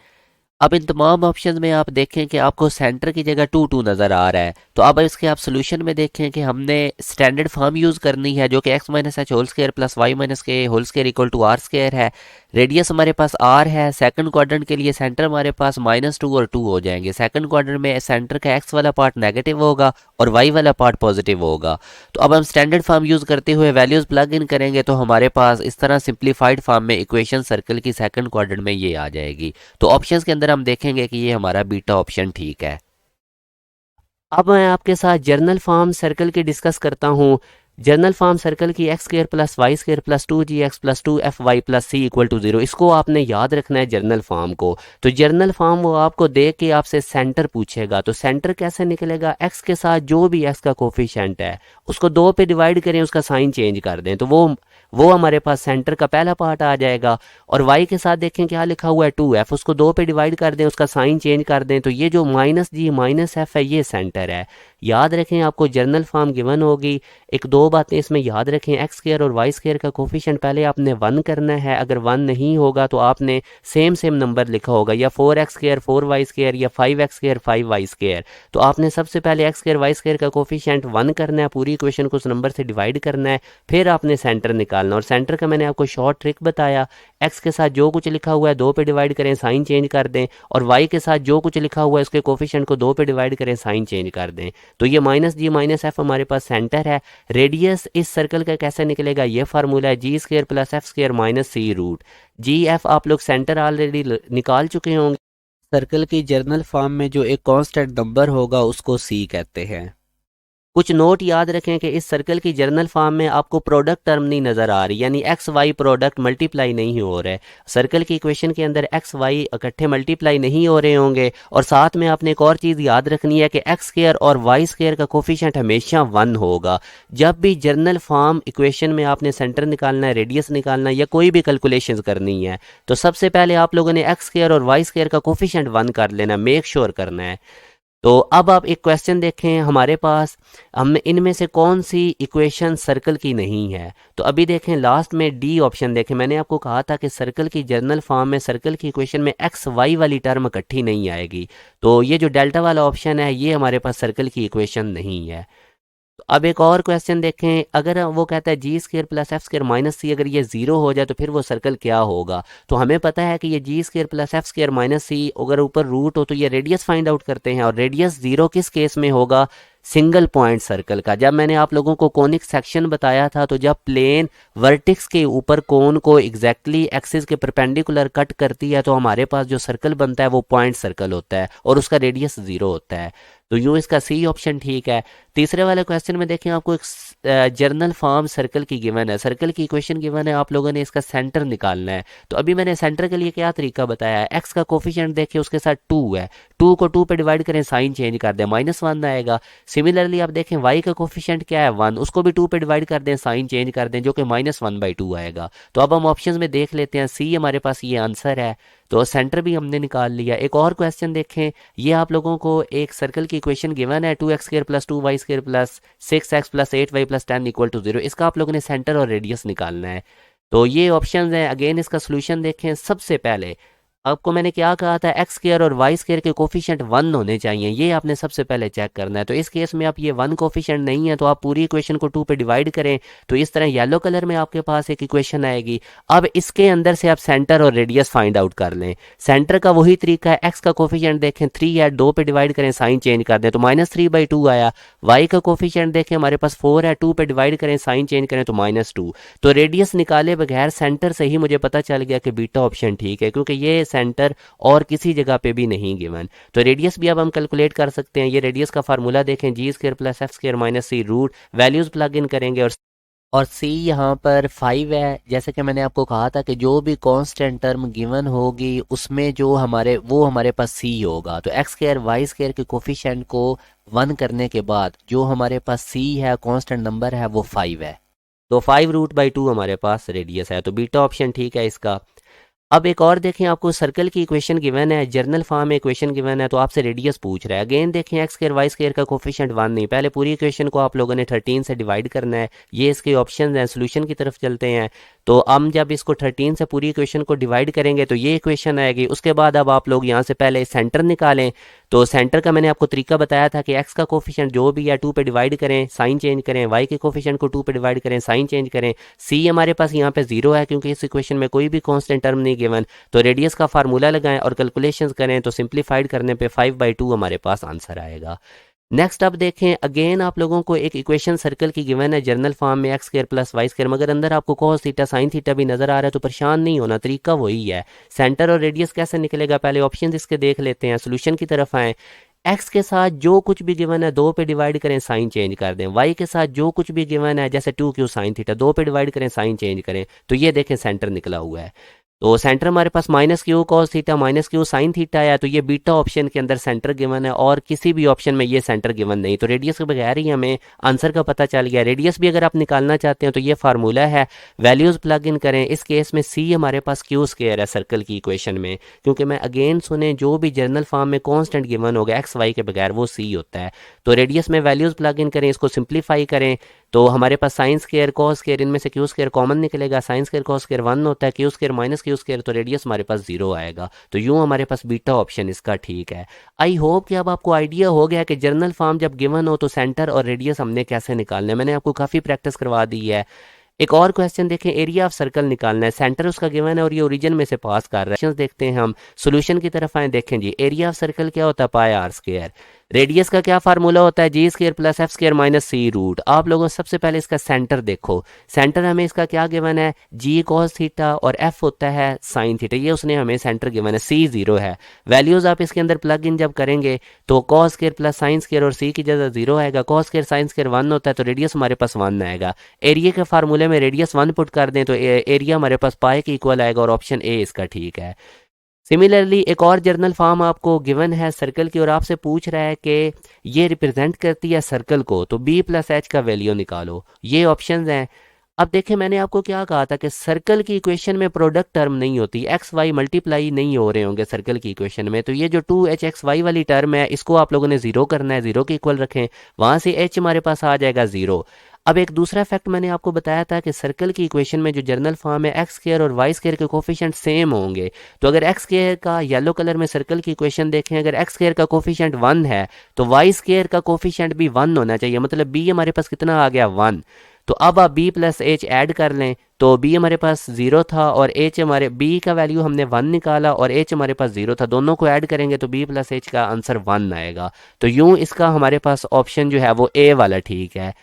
अब इन तमाम ऑप्शंस में आप देखें कि आपको सेंटर की जगह 2 2 नज़र आ रहा है। तो अब इसके आप सोल्यूशन में देखें कि हमने स्टैंडर्ड फॉर्म यूज़ करनी है जो कि X minus H whole square plus Y minus K whole square equal to R square है। रेडियस हमारे पास आर है। सेकंड क्वाड्रेंट के लिए सेंटर हमारे पास -2 और 2 हो जाएंगे। सेकंड क्वाड्रेंट में सेंटर का एक्स वाला पार्ट नेगेटिव होगा और वाई वाला पार्ट पॉजिटिव होगा। तो अब हम स्टैंडर्ड फॉर्म यूज़ करते हुए वैल्यूज़ प्लग इन करेंगे तो हमारे पास इस तरह सिंप्लीफाइड फॉर्म में इक्वेशन सर्कल की सेकंड क्वाड्रेंट में ये आ जाएगी। तो ऑप्शंस के अंदर हम देखेंगे कि ये हमारा बीटा ऑप्शन ठीक है। अब मैं आपके साथ जर्नल फॉर्म सर्कल की डिस्कस करता हूँ। जर्नल फॉर्म सर्कल की X square plus Y square plus 2gx plus 2fy plus c equal to 0, इसको आपने याद रखना है जर्नल फॉर्म को। तो जर्नल फॉर्म वो आपको दे के आपसे सेंटर पूछेगा। तो सेंटर कैसे निकलेगा? एक्स के साथ जो भी एक्स का कोफिशिएंट है उसको 2 पे डिवाइड करें, उसका साइन चेंज कर दें, तो वो हमारे पास सेंटर का पहला पार्ट आ जाएगा। और y के साथ देखें क्या लिखा हुआ है 2f, उसको 2 पे डिवाइड कर दें, उसका साइन चेंज कर दें, तो ये जो -g-f है ये सेंटर है। याद रखें आपको जर्नल फॉर्म गिवन होगी। एक दो बातें इसमें याद रखें, एक्स स्क्वायर और वाई स्क्वायर का कोफिशिएंट पहले आपने 1 करना है। अगर 1 नहीं होगा तो आपने सेम नंबर लिखा होगा, या 4x स्क्वायर 4y स्क्वायर या 5x स्क्वायर 5y स्क्वायर। तो आपने सबसे पहले एक्स स्क्वायर वाई स्क्वायर का कोफिशिएंट 1 करना है, पूरी इक्वेशन को उस नंबर से डिवाइड करना है, फिर आपने सेंटर निकालना। और सेंटर का मैंने आपको शॉर्ट ट्रिक बताया, एक्स के साथ जो कुछ लिखा हुआ है 2 पे डिवाइड करें, साइन चेंज कर दें, और वाई के साथ जो कुछ लिखा हुआ है उसके कोफिशिएंट को 2 पे डिवाइड करें, साइन चेंज कर दें। तो ये -g-f हमारे पास सेंटर है। रेडियस इस सर्कल का कैसे निकलेगा? ये फार्मूला है g square plus f square minus c root. gf आप लोग सेंटर ऑलरेडी निकाल चुके होंगे। सर्कल की जर्नल फॉर्म में जो एक कांस्टेंट नंबर होगा उसको c कहते हैं। कुछ नोट याद रखें कि इस सर्कल की जर्नल फॉर्म में आपको प्रोडक्ट टर्म नहीं नज़र आ रही, यानी एक्स वाई प्रोडक्ट मल्टीप्लाई नहीं हो रहा है। सर्कल की इक्वेशन के अंदर एक्स वाई इकट्ठे मल्टीप्लाई नहीं हो रहे होंगे। और साथ में आपने एक और चीज़ याद रखनी है कि एक्स स्क्वायर और वाई स्क्वायर का कोफिशिएंट हमेशा 1 होगा। जब भी जर्नल फॉर्म इक्वेशन में आपने सेंटर निकालना है, रेडियस निकालना है या कोई भी कैलकुलेशन करनी है, तो सबसे पहले आप लोगों ने एक्स स्क्वायर और वाई स्क्वायर का कोफिशिएंट 1 कर लेना, मेक श्योर करना है। तो अब आप एक क्वेश्चन देखें हमारे पास, हमने इनमें से कौन सी इक्वेशन सर्कल की नहीं है। तो अभी देखें लास्ट में डी ऑप्शन देखें। मैंने आपको कहा था कि सर्कल की जर्नल फॉर्म में सर्कल की इक्वेशन में एक्स वाई वाली टर्म इकट्ठी नहीं आएगी। तो ये जो डेल्टा वाला ऑप्शन है ये हमारे पास सर्कल की इक्वेशन नहीं है। तो अब एक और क्वेश्चन देखें, अगर वो कहता है G square plus F square minus C, अगर ये 0 हो जाए तो फिर वो सर्कल क्या होगा? तो हमें पता है कि ये G square plus F square minus C अगर ऊपर रूट हो तो ये रेडियस फाइंड आउट करते हैं। और रेडियस 0 किस केस में होगा? सिंगल पॉइंट सर्कल का। जब मैंने आप लोगों को कोनिक सेक्शन बताया था, तो जब प्लेन वर्टिक्स के ऊपर कोन को एग्जैक्टली एक्सिस के परपेंडिकुलर कट करती है तो हमारे पास जो सर्कल बनता है वो पॉइंट सर्कल होता है और उसका रेडियस 0 होता है। तो यूँ इसका सी ऑप्शन ठीक है। तीसरे वाले क्वेश्चन में देखें, आपको एक जर्नल फॉर्म सर्कल की गिवन है, सर्कल की इक्वेशन गिवन है, आप लोगों ने इसका सेंटर निकालना है। तो अभी मैंने सेंटर के लिए क्या तरीका बताया है, एक्स का कोफिशिएंट देखिए उसके साथ 2 है, 2 को 2 पे डिवाइड करें, साइन चेंज कर दें, -1 आएगा। सिमिलरली आप देखें y का कोफिशिएंट क्या है 1, उसको भी 2 पे डिवाइड कर दें, साइन चेंज कर दें, जो कि -1/2 आएगा। तो अब हम ऑप्शंस में देख लेते हैं, सी हमारे पास ये आंसर है। तो सेंटर भी हमने निकाल लिया। एक और क्वेश्चन देखें, ये आप लोगों को एक सर्कल की इक्वेशन गिवन है 2x square plus 2y square plus 6x plus 8y plus 10 equal to 0। इसका आप लोगों ने सेंटर और रेडियस निकालना है। तो ये ऑप्शंस हैं। अगेन इसका सोल्यूशन देखें। सबसे पहले आपको मैंने क्या कहा था, एक्स स्क्वायर और वाई स्क्वायर के कोफिशिएंट 1 होने चाहिए, ये आपने सबसे पहले चेक करना है। तो इस केस में आप ये 1 कोफिशिएंट नहीं है तो आप पूरी इक्वेशन को 2 पे डिवाइड करें, तो इस तरह येलो कलर में आपके पास एक इक्वेशन आएगी। अब इसके अंदर से आप सेंटर और रेडियस फाइंड आउट कर लें। सेंटर का वही तरीका है, एक्स का कोफिशिएंट देखें 3 है, 2 पे डिवाइड करें, साइन चेंज कर दें तो -3/2 आया। वाई का कोफिशिएंट देखें हमारे पास 4 है, 2 पे डिवाइड करें, साइन चेंज करें तो -2। तो रेडियस निकाले बगैर सेंटर से ही मुझे पता चल गया कि बीटा ऑप्शन ठीक है, क्योंकि ये सेंटर और किसी जगह पे भी नहीं गिवन। तो रेडियस भी अब हम कैलकुलेट कर सकते हैं। ये रेडियस का फार्मूला देखें, G square plus F square minus C root, values plug in करेंगे और सी यहाँ पर 5 है। जैसे कि मैंने आपको कहा था कि जो भी कांस्टेंट टर्म गिवन होगी उसमें जो हमारे पास सी होगा। तो एक्स स्क्वायर वाई स्क्वायर के कोफिशिएंट को 1 करने के बाद जो हमारे पास सी है, कांस्टेंट नंबर है, वो 5 है। तो 5√2 हमारे पास रेडियस है, तो बीटा ऑप्शन ठीक है इसका। अब एक और देखें, आपको सर्कल की इक्वेशन गिवन है, जर्नल फॉर्म में इक्वेशन गिवन है, तो आपसे रेडियस पूछ रहा है। अगेन देखें, एक्स स्क्वायर वाई स्क्वायर का कोफिशिएंट 1 नहीं, पहले पूरी इक्वेशन को आप लोगों ने 13 से डिवाइड करना है। ये इसके ऑप्शन हैं, सोल्यूशन की तरफ चलते हैं। तो हम जब इसको 13 से पूरी इक्वेशन को डिवाइड करेंगे तो ये इक्वेशन आएगी। उसके बाद अब आप लोग यहाँ से पहले सेंटर निकालें। तो सेंटर का मैंने आपको तरीका बताया था कि एक्स का कोफिशिएंट जो भी है 2 पे डिवाइड करें, साइन चेंज करें, वाई के कोफिशिएंट को 2 पे डिवाइड करें, साइन चेंज करें। सी हमारे पास यहाँ पे 0 है क्योंकि इस इक्वेशन में कोई भी कांस्टेंट टर्म नहीं गिवन। तो रेडियस का फार्मूला लगाएं और कैलकुलेशंस करें, तो सिंप्लीफाइड करने पे 5/2 हमारे पास आंसर आएगा। नेक्स्ट अब देखें, अगेन आप लोगों को एक इक्वेशन सर्कल की गिवन है जर्नल फॉर्म में, X square plus Y square, मगर अंदर आपको cos थीटा साइन थीटा भी नजर आ रहा है। तो परेशान नहीं होना, तरीका वही है। सेंटर और रेडियस कैसे निकलेगा, पहले ऑप्शन इसके देख लेते हैं, सोल्यूशन की तरफ आए। एक्स के साथ जो कुछ भी गिवन है 2 पे डिवाइड करें, साइन चेंज कर दें। वाई के साथ जो कुछ भी गिवन है जैसे 2q साइन थीटा, 2 पे डिवाइड करें, साइन चेंज करें। तो ये देखें सेंटर निकला हुआ है। तो सेंटर हमारे पास -q cos theta -q sine theta है। तो ये बीटा ऑप्शन के अंदर सेंटर गिवन है और किसी भी ऑप्शन में ये सेंटर गिवन नहीं। तो रेडियस के बगैर ही हमें आंसर का पता चल गया। रेडियस भी अगर आप निकालना चाहते हैं तो ये फार्मूला है, वैल्यूज प्लग इन करें। इस केस में सी हमारे पास क्यू स्क्वायर है सर्कल की इक्वेशन में, क्योंकि मैं अगेन सुने जो भी जर्नल फॉर्म में कॉन्स्टेंट गिवन होगा एक्स वाई के बगैर वो सी होता है। तो रेडियस में वैल्यूज प्लग इन करें, इसको सिंप्लीफाई करें तो हमारे पास साइन स्क्वायर कॉस स्क्वायर, इनमें से क्यू स्क्वायर कॉमन निकलेगा। साइन स्क्वायर कॉस स्क्वायर 1 होता है, Q square minus Q square, तो रेडियस हमारे पास 0 आएगा। तो यूं हमारे पास बीटा ऑप्शन इसका ठीक है। आई होप कि अब आपको आइडिया हो गया कि जर्नल फॉर्म जब गिवन हो तो सेंटर और रेडियस हमने कैसे निकालना है। मैंने आपको काफ़ी प्रैक्टिस करवा दी है। एक और क्वेश्चन देखें, एरिया ऑफ सर्कल निकालना है, सेंटर उसका गिवन है और ये ओरिजिन में से पास कर रहा है। देखते हैं हम, सोल्यूशन की तरफ आए। देखें जी, एरिया ऑफ सर्कल क्या होता है, पाई आर स्क्वायर। रेडियस का क्या फार्मूला होता है, G square plus F square minus C root. आप लोगों सबसे पहले इसका सेंटर देखो। सेंटर हमें इसका क्या गिवन है, जी कॉस थीटा और एफ होता है साइन थीटा, ये उसने हमें सेंटर गिवन है। सी 0 है। वैल्यूज आप इसके अंदर प्लग इन जब करेंगे तो cos square plus sine square और सी की जगह 0 आएगा। कॉस स्क्वायर साइन स्क्वायर 1 होता है, तो रेडियस हमारे पास 1 आएगा। एरिया के फार्मूले में रेडियस 1 पुट कर दें तो एरिया हमारे पास पाई के इक्वल आएगा और ऑप्शन ए इसका ठीक है। सिमिलरली एक और जर्नल फॉर्म आपको गिवन है सर्कल की और आपसे पूछ रहा है कि ये रिप्रेजेंट करती है सर्कल को, तो b प्लस एच का वैल्यू निकालो। ये ऑप्शंस हैं। अब देखें, मैंने आपको क्या कहा था कि सर्कल की इक्वेशन में प्रोडक्ट टर्म नहीं होती, एक्स वाई मल्टीप्लाई नहीं हो रहे होंगे सर्कल की इक्वेशन में। तो ये जो 2hxy वाली टर्म है इसको आप लोगों ने 0 करना है, 0 के इक्वल रखें, वहाँ से h हमारे पास आ जाएगा 0। अब एक दूसरा फैक्ट मैंने आपको बताया था कि सर्कल की इक्वेशन में जो जर्नल फॉर्म है एक्स स्क्वायर और वाई स्क्वायर के कोफिशिएंट सेम होंगे। तो अगर एक्स स्क्वायर का येलो कलर में सर्कल की इक्वेशन देखें, अगर एक्स स्क्वायर का कोफिशिएंट 1 है तो वाई स्क्वायर का कोफिशिएंट भी 1 होना चाहिए, मतलब b हमारे पास कितना आ गया, 1। तो अब आप b प्लस एच ऐड कर लें, तो b हमारे पास 0 था और h हमारे b का वैल्यू हमने 1 निकाला और h हमारे पास 0 था, दोनों को ऐड करेंगे तो b प्लस एच का आंसर 1 आएगा। तो यूं इसका हमारे पास ऑप्शन जो है वो ए वाला ठीक है।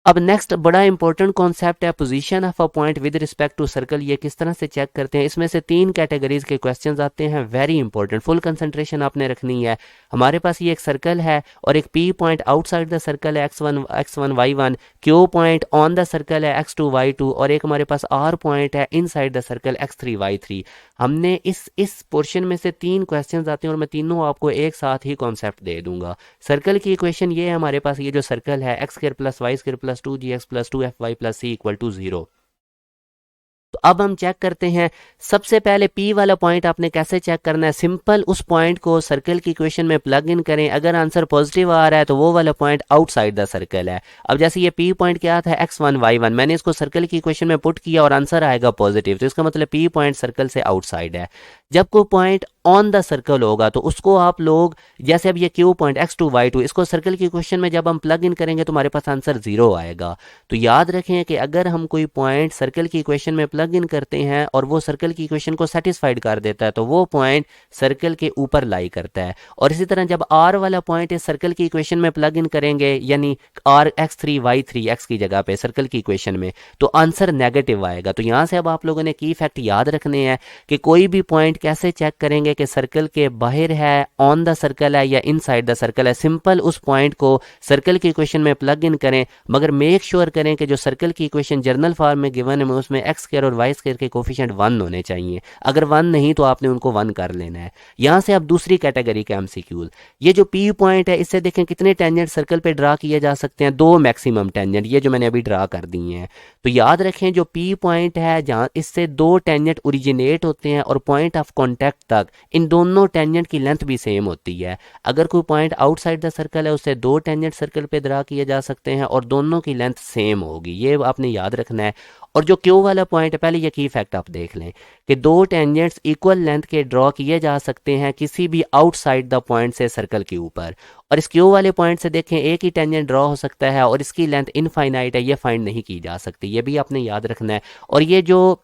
अब नेक्स्ट बड़ा इंपॉर्टेंट कॉन्सेप्ट है position of a point with respect to circle. ये किस तरह से चेक करते हैं, इसमें से 3 कैटेगरीज के क्वेश्चंस आते हैं, वेरी इंपॉर्टेंट, फुल कंसंट्रेशन आपने रखनी है। हमारे पास ये एक सर्कल है और एक P point outside the circle है x1 y1, Q point on the circle है x2 y2 और एक हमारे पास आर पॉइंट है inside the circle x3 y3। हमने इस पोर्शन में से 3 क्वेश्चंस आते हैं और मैं तीनों आपको एक साथ ही कॉन्सेप्ट दे दूंगा। सर्कल की इक्वेशन ये है हमारे पास, ये जो सर्कल है x square plus Y square plus 2gx plus 2fy plus c equal to 0। तो अब हम चेक करते हैं। सबसे पहले पी वाला पॉइंट आपने कैसे चेक करना है, सिंपल उस पॉइंट को सर्कल की इक्वेशन में प्लग इन करें। अगर आंसर पॉजिटिव आ रहा है तो वो वाला पॉइंट आउटसाइड द सर्कल है। अब जैसे ये पी पॉइंट क्या था, x1 y1, मैंने इसको सर्कल की इक्वेशन में पुट किया और आंसर आएगा पॉजिटिव, तो इसका मतलब पी पॉइंट सर्कल से आउटसाइड है। जब कोई पॉइंट ऑन द सर्कल होगा तो उसको आप लोग, जैसे अब ये क्यू पॉइंट x2 y2, इसको सर्कल की इक्वेशन में जब हम प्लग इन करेंगे तो हमारे पास आंसर 0 आएगा। तो याद रखें कि अगर हम कोई पॉइंट सर्कल की इक्वेशन में प्लग इन करते हैं और वो सर्कल की इक्वेशन को सेटिस्फाइड कर देता है तो वो पॉइंट सर्कल के ऊपर लाई करता है। और इसी तरह जब r वाला पॉइंट इस सर्कल की इक्वेशन में प्लग इन करेंगे, यानी r x3 y3 x की जगह पे सर्कल की इक्वेशन में, तो आंसर नेगेटिव आएगा। तो यहाँ से अब आप लोगों ने की फैक्ट याद रखने हैं कि कोई भी पॉइंट कैसे चेक करेंगे कि सर्कल के बाहर है, ऑन द सर्कल है या इनसाइड द सर्कल है। सिंपल उस पॉइंट को सर्कल की इक्वेशन में प्लग इन करें, मगर मेक श्योर करें कि जो सर्कल की इक्वेशन जर्नल फॉर्म में गिवन है उसमें एक्स स्क्वायर और वाई स्क्वायर के कोफिशिएंट 1 होने चाहिए। अगर 1 नहीं तो आपने उनको 1 कर लेना है। यहाँ से अब दूसरी कैटेगरी के एमसीक्यूज, ये जो पी पॉइंट है इससे देखें कितने टेंजेंट सर्कल पे ड्रा किए जा सकते हैं, 2 मैक्सिमम टेंजेंट, ये जो मैंने अभी ड्रा कर दिए हैं। तो याद रखें जो पी पॉइंट है जहाँ इससे 2 टेंजेंट ओरिजिनेट होते हैं और पॉइंट ऑफ कॉन्टैक्ट तक इन दोनों टेंजेंट की लेंथ भी सेम होती है। अगर कोई पॉइंट आउटसाइड द सर्कल है उससे 2 टेंजेंट सर्कल पे ड्रा किए जा सकते हैं और दोनों की लेंथ सेम होगी, ये आपने याद रखना है। और जो क्यू वाला पॉइंट है, पहले ये की फैक्ट आप देख लें कि 2 टेंजेंट्स इक्वल लेंथ के ड्रॉ किए जा सकते हैं किसी भी आउटसाइड द पॉइंट से सर्कल के ऊपर। और इस क्यू वाले पॉइंट से देखें एक ही टेंजेंट ड्रॉ हो सकता है और इसकी लेंथ इनफाइनाइट है, ये फाइंड नहीं की जा सकती, ये भी आपने याद रखना है। और ये जो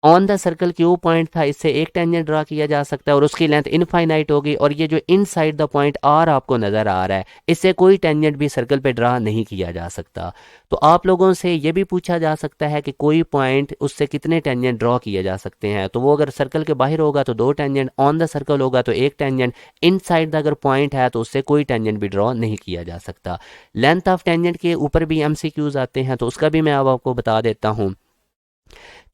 on the circle Q point था इससे एक टेंजेंट ड्रा किया जा सकता है और उसकी लेंथ इनफाइनाइट होगी। और ये जो इनसाइड द पॉइंट आर आपको नज़र आ रहा है इससे कोई टेंजेंट भी सर्कल पे ड्रा नहीं किया जा सकता। तो आप लोगों से ये भी पूछा जा सकता है कि कोई पॉइंट उससे कितने टेंजेंट ड्रॉ किए जा सकते हैं, तो वो अगर सर्कल के बाहर होगा तो 2 टेंजेंट, ऑन द सर्कल होगा तो 1 टेंजेंट, इनसाइड द अगर पॉइंट है तो उससे कोई टेंजेंट भी ड्रॉ नहीं किया जा सकता। लेंथ ऑफ टेंजेंट के ऊपर भी एमसीक्यूज आते हैं तो उसका भी मैं अब आपको बता देता हूँ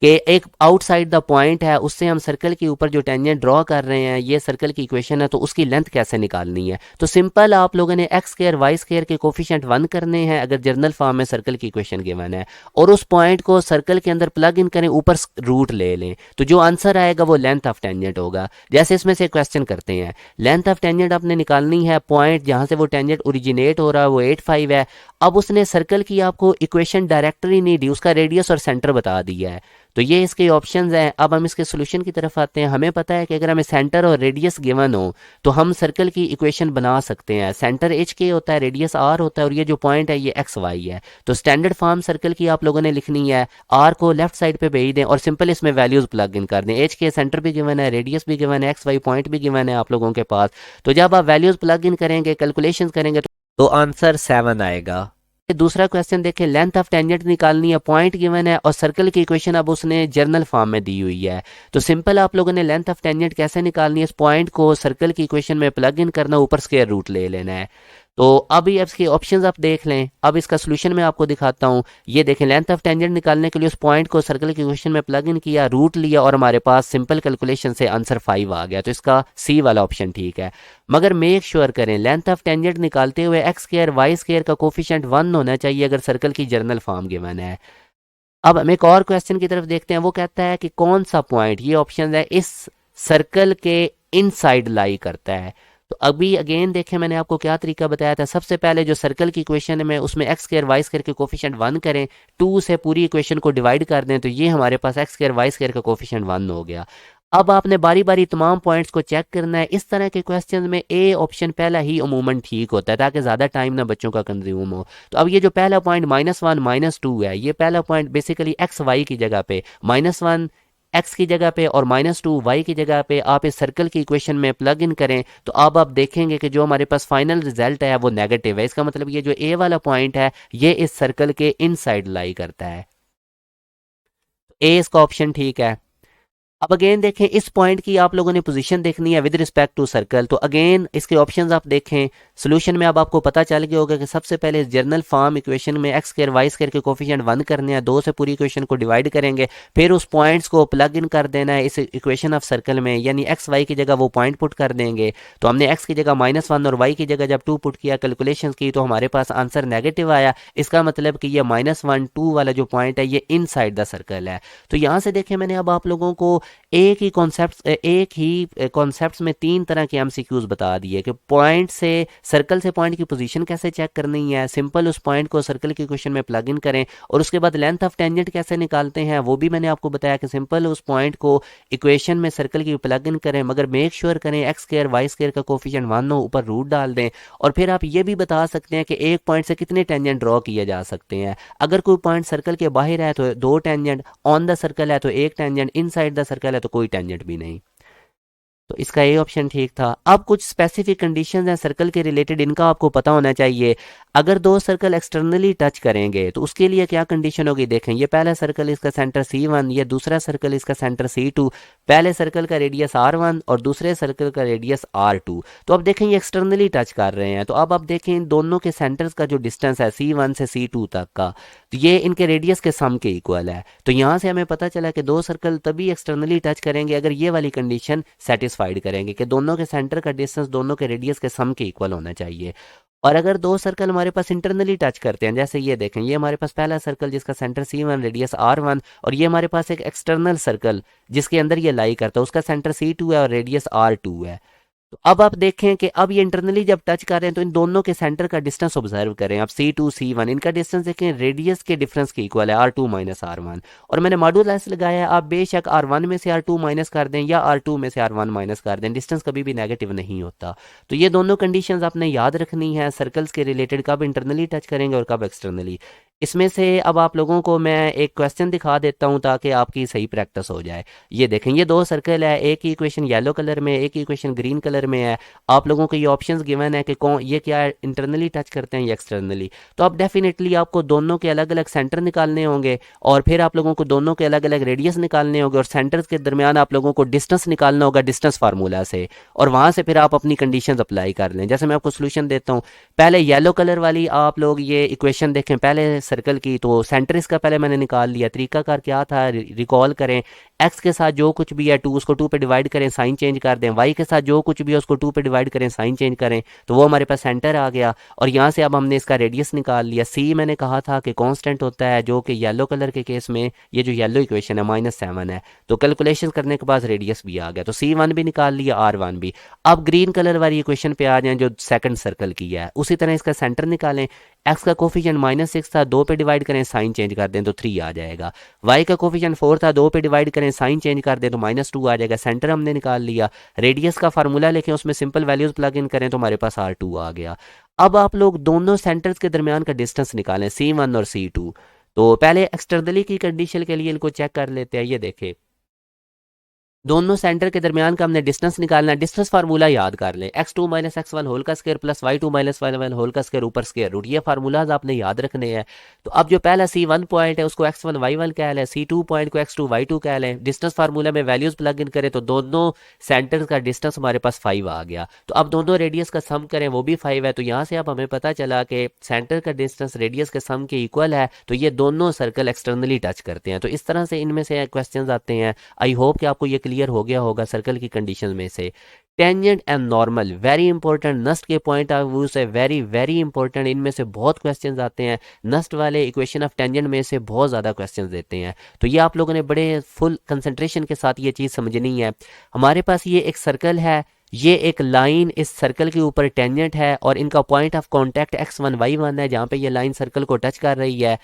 कि एक आउटसाइड द पॉइंट है उससे हम सर्कल के ऊपर जो टेंजेंट ड्रॉ कर रहे हैं, ये सर्कल की इक्वेशन है, तो उसकी लेंथ कैसे निकालनी है। तो सिंपल आप लोगों ने एक्स स्क्वायर वाई स्क्वायर के कोफिशिएंट 1 करने हैं अगर जर्नल फॉर्म में सर्कल की इक्वेशन गिवन है, और उस पॉइंट को सर्कल के अंदर प्लग इन करें, ऊपर रूट ले लें, तो जो आंसर आएगा वो लेंथ ऑफ टेंजेंट होगा। जैसे इसमें से क्वेश्चन करते हैं, लेंथ ऑफ टेंजेंट आपने निकालनी है, पॉइंट जहाँ से वो टेंजेंट ओरिजिनेट हो रहा है वो 85 है। अब उसने सर्कल की आपको इक्वेशन डायरेक्टली नहीं दी, उसका रेडियस और सेंटर बता दिया है, तो ये इसके ऑप्शंस हैं। अब हम इसके सोल्यूशन की तरफ आते हैं। हमें पता है कि अगर हमें सेंटर और रेडियस गिवन हो तो हम सर्कल की इक्वेशन बना सकते हैं। सेंटर एच के होता है, रेडियस आर होता है और ये जो पॉइंट है ये एक्स वाई है। तो स्टैंडर्ड फॉर्म सर्कल की आप लोगों ने लिखनी है, आर को लेफ्ट साइड पे भेज दें और सिंपल इसमें वैल्यूज प्लग इन कर दें। एच के सेंटर भी गिवन है, रेडियस भी गिवन है, एक्स वाई पॉइंट भी गिवन है आप लोगों के पास। तो जब आप वैल्यूज प्लग इन करेंगे, कैलकुलेशन करेंगे तो आंसर 7 आएगा। दूसरा क्वेश्चन देखें, लेंथ ऑफ टेंजेंट निकालनी है, पॉइंट गिवन है और सर्कल की इक्वेशन अब उसने जर्नल फॉर्म में दी हुई है। तो सिंपल आप लोगों ने लेंथ ऑफ टेंजेंट कैसे निकालनी है, इस पॉइंट को सर्कल की इक्वेशन में प्लग इन करना, ऊपर स्क्वायर रूट ले लेना है। तो अभी इसके ऑप्शंस आप देख लें। अब इसका सोल्यूशन मैं आपको दिखाता हूँ। ये देखें, लेंथ ऑफ टेंजेंट निकालने के लिए उस पॉइंट को सर्कल की इक्वेशन में प्लग इन किया, रूट लिया और हमारे पास सिंपल कैलकुलेशन से आंसर 5 आ गया। तो इसका सी वाला ऑप्शन ठीक है। मगर मेक श्योर करें लेंथ ऑफ टेंजेंट निकालते हुए एक्स स्क्वायर वाई स्क्वायर का कोफिशिएंट 1 होना चाहिए अगर सर्कल की जर्नल फॉर्म गिवन है। अब हम एक और क्वेश्चन की तरफ देखते हैं। वो कहता है कि कौन सा पॉइंट, ये ऑप्शन है, इस सर्कल के इनसाइड लाई करता है। तो अभी अगेन देखें, मैंने आपको क्या तरीका बताया था। सबसे पहले जो सर्कल की इक्वेशन है में उसमें एक्स स्क्वायर वाई स्क्वायर के कोफिशिएंट 1 करें, 2 से पूरी इक्वेशन को डिवाइड कर दें, तो ये हमारे पास एक्स स्क्वायर वाई स्क्वायर का कोफिशिएंट 1 हो गया। अब आपने बारी बारी तमाम पॉइंट्स को चेक करना है। इस तरह के क्वेश्चन में ए ऑप्शन पहला ही अमूमन ठीक होता है ताकि ज़्यादा टाइम ना बच्चों का कंज्यूम हो। तो अब ये जो पहला पॉइंट -1 -2 है, ये पहला पॉइंट बेसिकली एक्स वाई की जगह पे, -1 एक्स की जगह पे और -2 वाई की जगह पे आप इस सर्कल की इक्वेशन में प्लग इन करें, तो अब आप देखेंगे कि जो हमारे पास फाइनल रिजल्ट है वो नेगेटिव है। इसका मतलब ये जो ए वाला पॉइंट है ये इस सर्कल के इनसाइड लाई करता है। ए इसका ऑप्शन ठीक है। अब अगेन देखें, इस पॉइंट की आप लोगों ने पोजीशन देखनी है विद रिस्पेक्ट टू सर्कल। तो अगेन इसके ऑप्शंस आप देखें, सोल्यूशन में अब आपको पता चल गया होगा कि सबसे पहले जर्नल फॉर्म इक्वेशन में एक्स स्क्वायर वाई स्क्वायर के कोफिशिएंट 1 करने हैं, 2 से पूरी इक्वेशन को डिवाइड करेंगे, फिर उस पॉइंट्स को प्लग इन कर देना है इस इक्वेशन ऑफ सर्कल में, यानी एक्स वाई की जगह वो पॉइंट पुट कर देंगे। तो हमने एक्स की जगह -1 और वाई की जगह जब 2 पुट किया, कैलकुलेशन की, तो हमारे पास आंसर नेगेटिव आया। इसका मतलब कि ये -1 2 वाला जो पॉइंट है ये इनसाइड द सर्कल है। तो यहाँ से देखें मैंने अब आप लोगों को एक ही कॉन्सेप्ट में 3 तरह के एमसीक्यूज बता दिए कि पॉइंट से सर्कल से पॉइंट की पोजीशन कैसे चेक करनी है, सिंपल उस पॉइंट को सर्कल की इक्वेशन में प्लग इन करें, और उसके बाद लेंथ ऑफ टेंजेंट कैसे निकालते हैं वो भी मैंने आपको बताया कि सिंपल उस पॉइंट को इक्वेशन में सर्कल की प्लग इन करें, मगर मेक श्योर करें एक्स स्क्वायर वाई स्क्वायर का कोफिशिएंट 1 हो, ऊपर रूट डाल दें। और फिर आप ये भी बता सकते हैं कि एक पॉइंट से कितने टेंजेंट ड्रॉ किए जा सकते हैं। अगर कोई पॉइंट सर्कल के बाहर है तो 2 टेंजेंट, ऑन द सर्कल है तो 1 टेंजेंट, इनसाइड द सर्कल है तो कोई टेंजेंट भी नहीं। तो इसका ये ऑप्शन ठीक था। अब कुछ स्पेसिफिक कंडीशंस हैं सर्कल के रिलेटेड, इनका आपको पता होना चाहिए। अगर 2 सर्कल एक्सटर्नली टच करेंगे तो उसके लिए क्या कंडीशन होगी, देखें ये पहला सर्कल इसका सेंटर C1, ये दूसरा सर्कल इसका सेंटर C2, पहले सर्कल का रेडियस R1 और दूसरे सर्कल का रेडियस R2। तो अब देखें ये एक्सटर्नली टच कर रहे हैं, तो अब आप देखें इन दोनों के सेंटर्स का जो डिस्टेंस है C1 से C2 तक का, तो ये इनके रेडियस के सम के इक्वल है। तो यहाँ से हमें पता चला कि 2 सर्कल तभी एक्सटर्नली टच करेंगे अगर ये वाली कंडीशन सेटिस्फाइड करेंगे कि दोनों के सेंटर का डिस्टेंस दोनों के रेडियस के सम के इक्वल होना चाहिए। और अगर 2 सर्कल हमारे पास इंटरनली टच करते हैं, जैसे ये देखें ये हमारे पास पहला सर्कल जिसका सेंटर C1 रेडियस R1, और ये हमारे पास एक एक्सटर्नल सर्कल जिसके अंदर ये लाई करता है उसका सेंटर C2 है और रेडियस R2 है। तो अब आप देखें कि अब ये इंटरनली जब टच कर रहे हैं तो इन दोनों के सेंटर का डिस्टेंस ऑब्जर्व करें आप, C2 C1 इनका डिस्टेंस देखें रेडियस के डिफरेंस के इक्वल है, R2 माइनस R1। और मैंने मॉड्यूलस लगाया है, आप बेशक R1 में से R2 माइनस कर दें या R2 में से R1 माइनस कर दें, डिस्टेंस कभी भी नेगेटिव नहीं होता। तो ये दोनों कंडीशंस आपने याद रखनी है सर्कल्स के रिलेटेड, कब इंटरनली टच करेंगे और कब एक्सटर्नली। इसमें से अब आप लोगों को मैं एक क्वेश्चन दिखा देता हूं ताकि आपकी सही प्रैक्टिस हो जाए। ये देखें ये 2 सर्कल है, एक ही इक्वेशन येलो कलर में, एक ही इक्वेशन ग्रीन कलर में है। आप लोगों को ये ऑप्शंस गिवन है कि कौन ये क्या इंटरनली टच करते हैं या एक्सटर्नली। तो अब डेफिनेटली आपको दोनों के अलग अलग सेंटर निकालने होंगे, और फिर आप लोगों को दोनों के अलग अलग रेडियस निकालने होंगे, और सेंटर्स के दरमियान आप लोगों को डिस्टेंस निकालना होगा डिस्टेंस फार्मूला से, और वहां से फिर आप अपनी कंडीशंस अप्लाई कर लें। जैसे मैं आपको सोल्यूशन देता हूँ, पहले येलो कलर वाली आप लोग ये इक्वेशन देखें पहले सर्कल की, तो सेंटर इसका पहले मैंने निकाल लिया। तरीकाकार क्या था रिकॉल करें, एक्स के साथ जो कुछ भी है 2 उसको 2 पे डिवाइड करें, साइन चेंज कर दें, वाई के साथ जो कुछ भी है उसको 2 पे डिवाइड करें, साइन चेंज करें, तो वो हमारे पास सेंटर आ गया। और यहाँ से अब हमने इसका रेडियस निकाल लिया। सी मैंने कहा था कि कांस्टेंट होता है, जो कि येलो कलर के केस में ये जो येलो इक्वेशन है -7 है, तो कैलकुलेशन करने के बाद रेडियस भी आ गया, तो C1 भी निकाल लिया, R1 भी। अब ग्रीन कलर वाली इक्वेशन पे आ जाएं जो सेकंड सर्कल की है, उसी तरह इसका सेंटर निकालें। एक्स का कोफिशिएंट -6 था, 2 पे डिवाइड करें, साइन चेंज कर दें तो 3 आ जाएगा। वाई का कोफिशिएंट 4 था, 2 पे डिवाइड करें, साइन चेंज कर दें तो -2 आ जाएगा। सेंटर हमने निकाल लिया। रेडियस का फार्मूला लेके उसमें सिंपल वैल्यूज प्लग इन करें तो हमारे पास R2 आ गया। अब आप लोग दोनों सेंटर्स के दरमियान का डिस्टेंस निकालें, C1 और C2। तो पहले एक्सटर्नली की कंडीशन के लिए इनको चेक कर लेते हैं। ये देखें दोनों सेंटर के दरमियान का हमने डिस्टेंस निकालना है। डिस्टेंस फार्मूला याद कर लें, x2 माइनस x1 होल का square plus y2 minus y1 whole का स्क्वायर ऊपर स्क्वायर रूट, ये फार्मूलाज आपने याद रखने हैं। तो अब जो पहला C1 पॉइंट है उसको x1 y1 कह लें, C2 पॉइंट को x2 y2 कह लें। डिस्टेंस फार्मूला में वैल्यूज प्लग इन करें तो दोनों सेंटर का डिस्टेंस हमारे पास 5 आ गया। तो अब दोनों रेडियस का सम करें, वो भी 5 है। तो यहाँ से अब हमें पता चला कि सेंटर का डिस्टेंस रेडियस के सम के इक्वल है, तो ये दोनों सर्कल एक्सटर्नली टच करते हैं। तो इस तरह से इनमें से क्वेश्चन आते हैं। आई होप कि आपको ये क्लियर हो गया होगा सर्कल की कंडीशन में से। Tangent and normal very important, नस्ट के पॉइंट ऑफ व्यू से वेरी वेरी इंपॉर्टेंट, इनमें से बहुत क्वेश्चंस आते हैं। नस्ट वाले इक्वेशन ऑफ टेंजेंट में से बहुत ज़्यादा क्वेश्चंस देते हैं, तो ये आप लोगों ने बड़े फुल कंसंट्रेशन के साथ ये चीज़ समझनी है। हमारे पास ये एक सर्कल है, ये एक लाइन इस सर्कल के ऊपर टेंजेंट है, और इनका point of contact x1 y1 है, जहाँ पे ये लाइन सर्कल को टच कर रही है,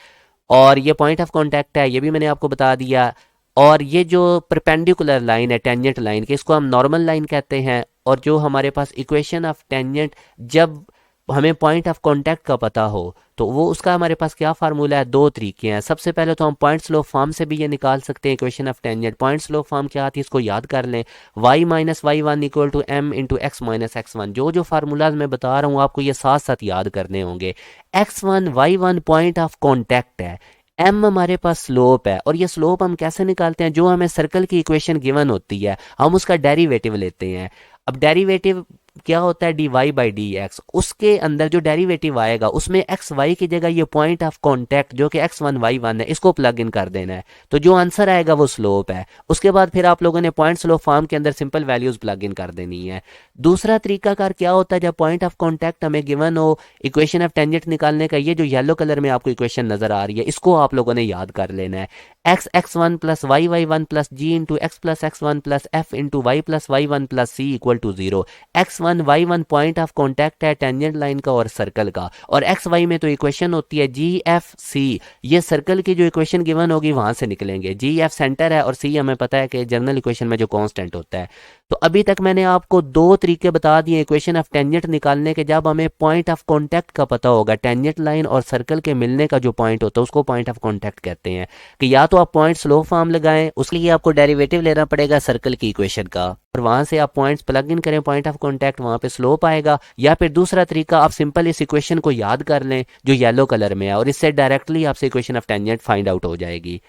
और ये पॉइंट ऑफ कॉन्टैक्ट है, ये भी मैंने आपको बता दिया। और ये जो परपेंडिकुलर लाइन है टेंजेंट लाइन के, इसको हम नॉर्मल लाइन कहते हैं। और जो हमारे पास इक्वेशन ऑफ टेंजेंट, जब हमें पॉइंट ऑफ कांटेक्ट का पता हो तो वो उसका हमारे पास क्या फार्मूला है, 2 तरीके हैं। सबसे पहले तो हम पॉइंट स्लोप फॉर्म से भी ये निकाल सकते हैं equation of tangent. Point slope form क्या आती है इसको याद कर लें, y minus y1 equal to m into X minus x1। जो फार्मूलाज मैं बता रहा हूँ आपको ये साथ साथ याद करने होंगे। x1 y1 point of contact है, m हमारे पास स्लोप है, और ये स्लोप हम कैसे निकालते हैं, जो हमें सर्कल की इक्वेशन गिवन होती है हम उसका डेरिवेटिव लेते हैं। अब डेरिवेटिव क्या होता है D Y by D X, उसके अंदर जो डेरिवेटिव आएगा उसमें एक्स वाई की जगह ये पॉइंट ऑफ कॉन्टैक्ट जो कि एक्स वन वाई वन है इसको प्लग इन कर देना है, तो जो आंसर आएगा वो स्लोप है। उसके बाद फिर आप लोगों ने पॉइंट स्लोप फॉर्म के अंदर सिंपल वैल्यूज प्लग इन कर देनी है। दूसरा तरीकाकार क्या होता है, जब पॉइंट ऑफ कॉन्टैक्ट हमें गिवन हो इक्वेशन ऑफ टेंजेंट निकालने का, ये जो येलो कलर में आपको इक्वेशन नजर आ रही है इसको आप लोगों ने याद कर लेना है। X X one plus Y one plus G into X plus X one plus F into Y plus Y one plus C equal to zero. X one Y one point of contact है tangent line का और circle का, और x Y में तो equation होती है जी F C, ये सर्कल की जो इक्वेशन गिवन होगी वहां से निकलेंगे। जी एफ सेंटर है और सी हमें पता है कि जनरल इक्वेशन में जो कांस्टेंट होता है। तो अभी तक मैंने आपको दो तरीके बता दिए इक्वेशन ऑफ टेंजेंट निकालने के, जब हमें पॉइंट ऑफ कॉन्टैक्ट का पता होगा, टेंजेंट लाइन और सर्कल के मिलने का जो पॉइंट होता है उसको पॉइंट ऑफ कॉन्टैक्ट कहते हैं, कि या तो आप पॉइंट स्लो फॉर्म लगाएं, उसके लिए आपको डेरिवेटिव लेना पड़ेगा सर्कल की इक्वेशन का, और वहां से आप पॉइंट्स प्लग इन करें पॉइंट ऑफ कॉन्टैक्ट, वहां पे स्लोप आएगा। या फिर दूसरा तरीका, आप सिंपल इस इक्वेशन को याद कर लें जो येलो कलर में है, और इससे डायरेक्टली आपसे equation of tangent find out हो जाएगी।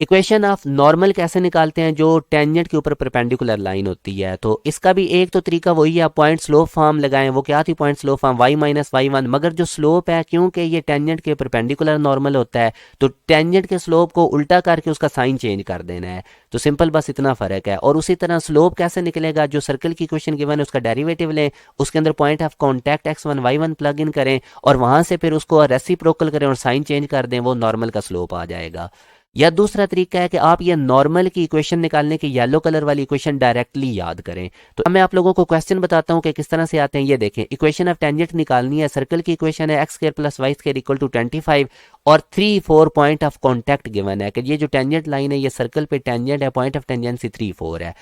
इक्वेशन ऑफ नॉर्मल कैसे निकालते हैं, जो टेंजेंट के ऊपर परपेंडिकुलर लाइन होती है, तो इसका भी एक तो तरीका वही है, आप पॉइंट स्लोप फॉर्म लगाएं। वो क्या थी point slope form, Y minus Y one, मगर जो स्लोप है क्योंकि ये टेंजेंट के परपेंडिकुलर नॉर्मल होता है तो टेंजेंट के स्लोप को उल्टा करके उसका साइन चेंज कर देना है, तो सिंपल बस इतना फर्क है। और उसी तरह स्लोप कैसे निकलेगा, जो सर्कल की इक्वेशन गिवन है उसका डेरिवेटिव लें, उसके अंदर point of contact X one Y one plug in करें और वहां से फिर उसको रेसिप्रोकल करें और साइन चेंज कर दें, वो नॉर्मल का स्लोप आ जाएगा। या दूसरा तरीका है कि आप ये नॉर्मल की इक्वेशन निकालने की येलो कलर वाली इक्वेशन डायरेक्टली याद करें। तो अब मैं आप लोगों को क्वेश्चन बताता हूं कि किस तरह से आते हैं। ये देखें, इक्वेशन ऑफ टेंजेंट निकालनी है, सर्कल की इक्वेशन है X square plus Y square equal to 25 और 3 4 पॉइंट ऑफ कॉन्टैक्ट गिवन है कि ये जो टेंजेंट लाइन है ये सर्कल पे टेंजेंट है, पॉइंट ऑफ टेंजेंसी 3 4 है।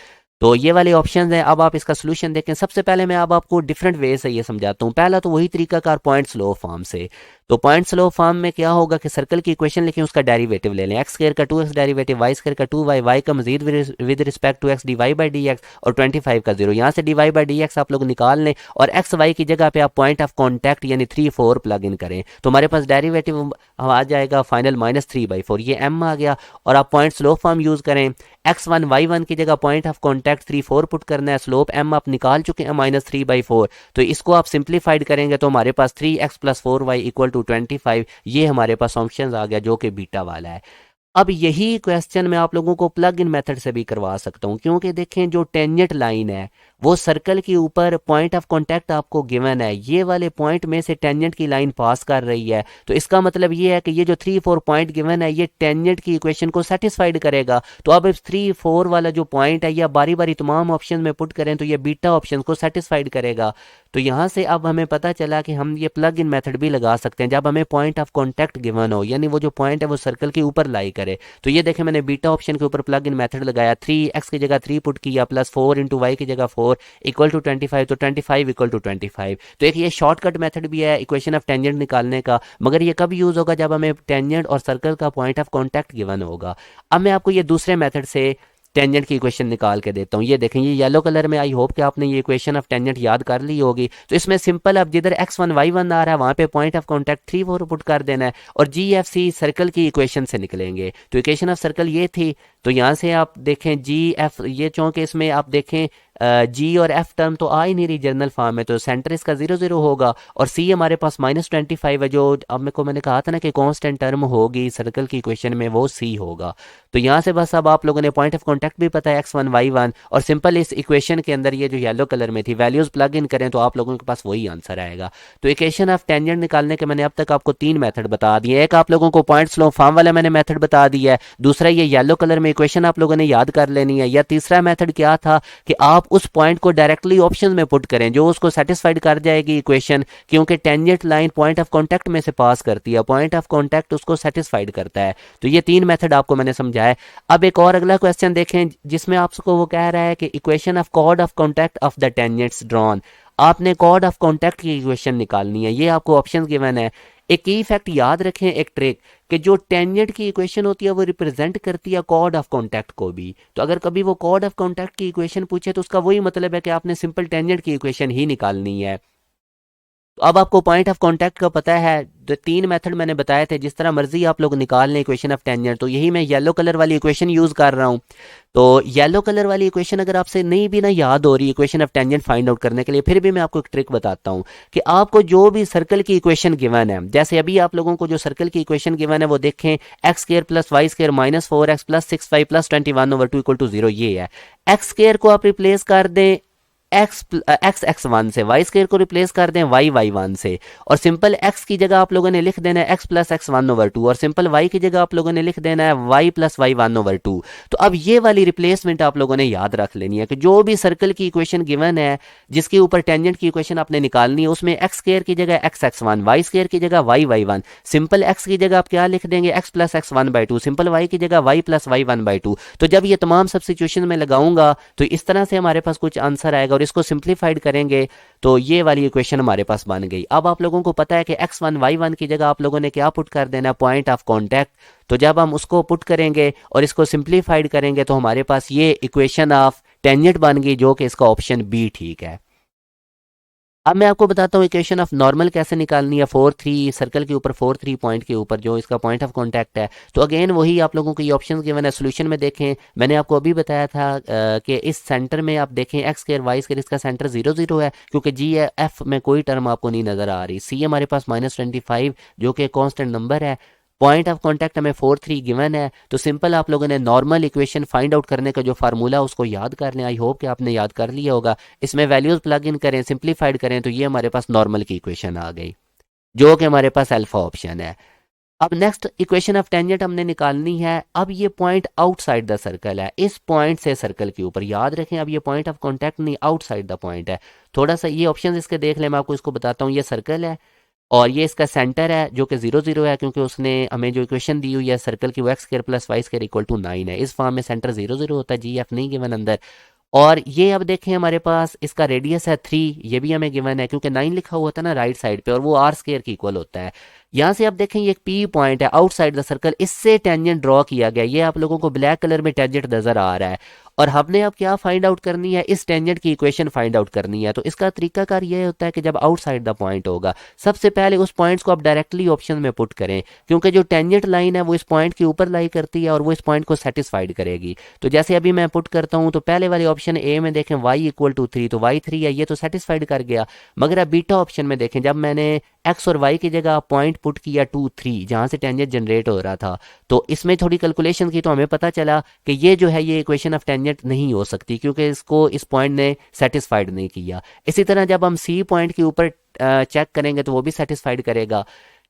तो ये वाले ऑप्शंस हैं। अब आप इसका सोल्यूशन देखें। सबसे पहले मैं अब आपको डिफरेंट वे से ये समझाता हूँ। पहला तो वही तरीका कार पॉइंट स्लो फॉर्म से। तो पॉइंट स्लो फॉर्म में क्या होगा कि सर्कल की इक्वेशन लिखें, उसका डेरिवेटिव ले लें, एक्स स्क्वायर का 2x डेरिवेटिव, वाई स्क्वायर का 2y, वाई का मजीद with respect to X D Y by D X और 25 का 0। यहाँ से D Y by D X आप लोग निकाल लें और एक्स वाई की जगह पे आप पॉइंट ऑफ कॉन्टैक्ट यानी 3 4 प्लग इन करें, तो हमारे पास डेरिवेटिव आ जाएगा फाइनल -3/4, ये m आ गया। और आप पॉइंट स्लो फॉर्म यूज करें, एक्स वन वाई वन की जगह पॉइंट ऑफ कॉन्टैक्ट 3 4 पुट करना है, स्लोप m आप निकाल चुके हैं -3/4, तो इसको आप सिंप्लीफाइड करेंगे तो हमारे पास 3x + 4y इक्वल टू 25, ये हमारे पास ऑप्शन आ गया जो कि बीटा वाला है। अब यही क्वेश्चन मैं आप लोगों को प्लग इन मेथड से भी करवा सकता हूं, क्योंकि देखें जो टेंजेंट लाइन है वो सर्कल के ऊपर पॉइंट ऑफ कॉन्टैक्ट आपको गिवन है, ये वाले पॉइंट में से टेंजेंट की लाइन पास कर रही है, तो इसका मतलब ये है कि ये जो 3 4 पॉइंट गिवन है ये टेंजेंट की इक्वेशन को सेटिस्फाइड करेगा। तो अब इस 3 4 वाला जो पॉइंट है या बारी बारी तमाम ऑप्शन में पुट करें तो ये बीटा ऑप्शन को सेटिस्फाइड करेगा। तो यहाँ से अब हमें पता चला कि हम ये प्लग इन मेथड भी लगा सकते हैं जब हमें पॉइंट ऑफ कॉन्टैक्ट गिवन हो, यानी वो जो पॉइंट है वो सर्कल के ऊपर लाई करे। तो ये देखें मैंने बीटा ऑप्शन के ऊपर प्लग इन मेथड लगाया, 3x की जगह 3 पुट किया प्लस 4 इंटू वाई की जगह 4 इक्वल टू 25, तो 25 इक्वल टू 25। तो एक ये शॉर्टकट मेथड भी है इक्वेशन ऑफ टेंजेंट निकालने का, मगर ये कब यूज होगा जब हमें टेंजेंट और सर्कल का पॉइंट ऑफ कॉन्टैक्ट गिवन होगा। अब मैं आपको ये दूसरे मेथड से टेंजेंट की इक्वेशन निकाल के देता हूँ। ये देखें, ये येलो कलर में, आई होप कि आपने ये इक्वेशन ऑफ टेंजेंट याद कर ली होगी। तो इसमें सिंपल अब जिधर x1 y1 आ रहा है वहां पे पॉइंट ऑफ कॉन्टैक्ट 3 4 पुट कर देना है और GFC सर्कल की इक्वेशन से निकलेंगे। तो इक्वेशन ऑफ सर्कल ये थी, तो यहाँ से आप देखें GF, ये चूंकि इसमें आप देखें G और F टर्म तो आ ही नहीं रही जर्नल फॉर्म में, तो सेंटर इसका 0 0 होगा और C हमारे पास -25 है, जो अब मेरे को मैंने कहा था ना कि कांस्टेंट टर्म होगी सर्कल की इक्वेशन में, वो C होगा। तो यहाँ से बस अब आप लोगों ने पॉइंट ऑफ कॉन्टैक्ट भी पता है x1 y1, और सिंपल इस इक्वेशन के अंदर ये जो येलो कलर में थी वैल्यूज प्लग इन करें तो आप लोगों के पास वही आंसर आएगा। तो इक्वेशन ऑफ टेंजेंट निकालने के मैंने अब तक आपको 3 मेथड बता दिए। एक आप लोगों को पॉइंट स्लो फॉर्म वाला मैंने मेथड बता दिया है, दूसरा ये येलो कलर में इक्वेशन आप लोगों ने याद कर लेनी है, या तीसरा मेथड क्या था कि आप उस पॉइंट को डायरेक्टली ऑप्शन में पुट करें जो उसको सेटिस्फाइड कर जाएगी इक्वेशन, क्योंकि tangent line point of contact में से पास करती है, पॉइंट ऑफ कॉन्टैक्ट उसको सेटिस्फाइड करता है। तो ये 3 मेथड आपको मैंने समझाया। अब एक और अगला क्वेश्चन देखें जिसमें आपको वो कह रहा है कि equation of chord of contact of the tangents drawn, आपने कॉर्ड ऑफ कॉन्टैक्ट की इक्वेशन निकालनी है, ये आपको ऑप्शन गिवन है। एक की फैक्ट याद रखें, एक ट्रिक, कि जो टेंजेंट की इक्वेशन होती है वो रिप्रेजेंट करती है कॉर्ड ऑफ कॉन्टैक्ट को भी। तो अगर कभी वो कॉर्ड ऑफ कॉन्टैक्ट की इक्वेशन पूछे तो उसका वही मतलब है कि आपने सिंपल टेंजेंट की इक्वेशन ही निकालनी है। तो अब आपको पॉइंट ऑफ कॉन्टैक्ट का पता है, तीन मेथड मैंने बताए थे, जिस तरह मर्जी आप लोग निकाल लें इक्वेशन ऑफ टेंजेंट। तो यही मैं येलो कलर वाली इक्वेशन यूज़ कर रहा हूँ। तो येलो कलर वाली इक्वेशन अगर आपसे नहीं भी ना याद हो रही equation of tangent find out करने के लिए, फिर भी मैं आपको एक ट्रिक बताता हूँ कि आपको जो भी सर्कल की इक्वेशन गिवन है, जैसे अभी आप लोगों को जो सर्कल की इक्वेशन गिवन है वो देखें, X square plus Y square minus 4x plus 6y plus 21/2 equal to 0, ये है। एक्स स्क्र को आप रिप्लेस कर दें एक्स x1 से, वाई स्क्र को रिप्लेस कर दें y1 से, और सिंपल x की जगह आप लोगों ने लिख देना है x प्लस x1/2, और सिंपल y की जगह आप लोगों ने लिख देना है y प्लस y1/2। तो अब ये वाली रिप्लेसमेंट आप लोगों ने याद रख लेनी है कि जो भी सर्कल की इक्वेशन गिवन है जिसके ऊपर टेंजेंट की इक्वेशन आपने निकालनी है, उसमें एक्स स्क्र की जगह x(x1), वाई स्क्र की जगह y(y1), सिंपल x की जगह आप क्या लिख देंगे x plus x1/2, simple y की जगह y प्लस y1/2। तो जब ये तमाम सब्स्टिट्यूशन में लगाऊंगा तो इस तरह से हमारे पास कुछ आंसर आएगा, और इसको सिंप्लीफाइड करेंगे तो ये वाली इक्वेशन हमारे पास बन गई। अब आप लोगों को पता है कि x1 y1 की जगह आप लोगों ने क्या पुट कर देना, पॉइंट ऑफ कांटेक्ट। तो जब हम उसको पुट करेंगे और इसको सिंप्लीफाइड करेंगे तो हमारे पास ये इक्वेशन ऑफ टेंजेंट बन गई, जो कि इसका ऑप्शन बी ठीक है। अब मैं आपको बताता हूँ इक्वेशन ऑफ नॉर्मल कैसे निकालनी है 4-3 सर्कल के ऊपर, 4-3 पॉइंट के ऊपर जो इसका पॉइंट ऑफ कांटेक्ट है। तो अगेन वही आप लोगों को ये ऑप्शंस गिवन है। सोल्यूशन में देखें, मैंने आपको अभी बताया था कि इस सेंटर में आप देखें एक्स स्क्र वाई स्क्र, इसका सेंटर 0 0 है क्योंकि जी एफ में कोई टर्म आपको नहीं नजर आ रही। सी हमारे पास -25 जो कि कॉन्स्टेंट नंबर है। पॉइंट ऑफ कांटेक्ट हमें 4-3 गिवन है। तो सिंपल आप लोगों ने नॉर्मल इक्वेशन फाइंड आउट करने का जो फार्मूला उसको याद कर लें। आई होप कि आपने याद कर लिया होगा। इसमें वैल्यूज प्लग इन करें, सिंप्लीफाइड करें तो ये हमारे पास नॉर्मल की इक्वेशन आ गई, जो कि हमारे पास अल्फा ऑप्शन है। अब नेक्स्ट इक्वेशन ऑफ टेंजेंट हमने निकालनी है। अब ये पॉइंट आउटसाइड द सर्कल है, इस पॉइंट से सर्कल के ऊपर, याद रखें अब ये पॉइंट ऑफ कांटेक्ट नहीं, आउटसाइड द पॉइंट है। थोड़ा सा ये ऑप्शन इसके देख लें, मैं आपको इसको बताता हूँ। ये सर्कल है और ये इसका सेंटर है जो कि 0 0 है, क्योंकि उसने हमें जो इक्वेशन दी हुई है सर्कल की वो X square plus Y square equal to 9 है। इस फॉर्म में सेंटर 0 0 होता है, जी एफ नहीं गिवन अंदर। और ये अब देखें हमारे पास इसका रेडियस है 3, ये भी हमें गिवन है क्योंकि 9 लिखा हुआ था ना राइट साइड पे, और वो आर स्क्र की इक्वल होता है। यहाँ से आप देखें ये एक पी पॉइंट है आउटसाइड द सर्कल, इससे टेंजेंट ड्रॉ किया गया। ये आप लोगों को ब्लैक कलर में टेंजेंट नजर आ रहा है, और हमने अब क्या फाइंड आउट करनी है, इस टेंजेंट की इक्वेशन फाइंड आउट करनी है। तो इसका तरीकाकार ये होता है कि जब आउटसाइड द पॉइंट होगा, सबसे पहले उस पॉइंट्स को आप डायरेक्टली ऑप्शन में पुट करें, क्योंकि जो टेंजेंट लाइन है वो इस पॉइंट के ऊपर लाई करती है और वो इस पॉइंट को सेटिस्फाइड करेगी। तो जैसे अभी मैं पुट करता हूँ तो पहले वाले ऑप्शन ए में देखें y इक्वल टू 3, तो y 3 है, ये तो सेटिस्फाइड कर गया। मगर अब बीटा ऑप्शन में देखें, जब मैंने x और y की जगह पॉइंट पुट किया 2 3 जहाँ से टेंजेंट जनरेट हो रहा था, तो इसमें थोड़ी कैलकुलेशन की तो हमें पता चला कि ये जो है ये इक्वेशन ऑफ टेंजेंट नहीं हो सकती, क्योंकि इसको इस पॉइंट ने सेटिस्फाइड नहीं किया। इसी तरह जब हम सी पॉइंट के ऊपर चेक करेंगे तो वो भी सेटिस्फाइड करेगा।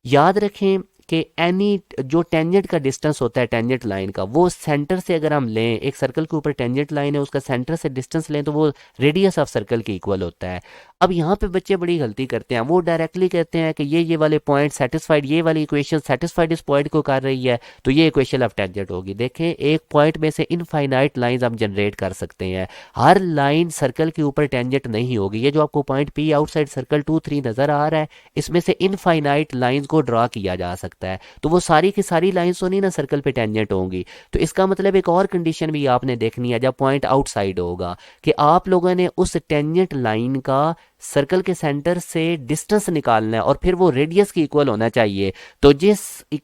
याद रखें कि एनी जो टेंजेंट का डिस्टेंस होता है टेंजेंट लाइन का, वो सेंटर से अगर हम लें, एक सर्कल के ऊपर टेंजेंट लाइन है उसका सेंटर से डिस्टेंस लें तो वो रेडियस ऑफ सर्कल के इक्वल होता है। अब यहाँ पे बच्चे बड़ी गलती करते हैं, वो डायरेक्टली कहते हैं कि ये वाले पॉइंट सेटिस्फाइड, ये वाली इक्वेशन सेटिस्फाइड इस पॉइंट को कर रही है तो ये इक्वेशन ऑफ टेंजेंट होगी। देखें एक पॉइंट में से इनफाइनाइट लाइंस हम जनरेट कर सकते हैं, हर लाइन सर्कल के ऊपर टेंजेंट नहीं होगी। ये जो आपको पॉइंट पी आउटसाइड सर्कल 2 3 नजर आ रहा है, इसमें से इनफाइनाइट लाइंस को ड्रा किया जा सकता है। तो वो सारी की सारी लाइंस तो नहीं ना सर्कल पे टेंजेंट होंगी। तो इसका मतलब एक और कंडीशन भी आपने देखनी है जब पॉइंट आउटसाइड होगा, कि आप लोगों ने उस टेंजेंट लाइन का सर्कल के सेंटर से डिस्टेंस निकालना है और फिर वो रेडियस की इक्वल होना चाहिए। तो जिस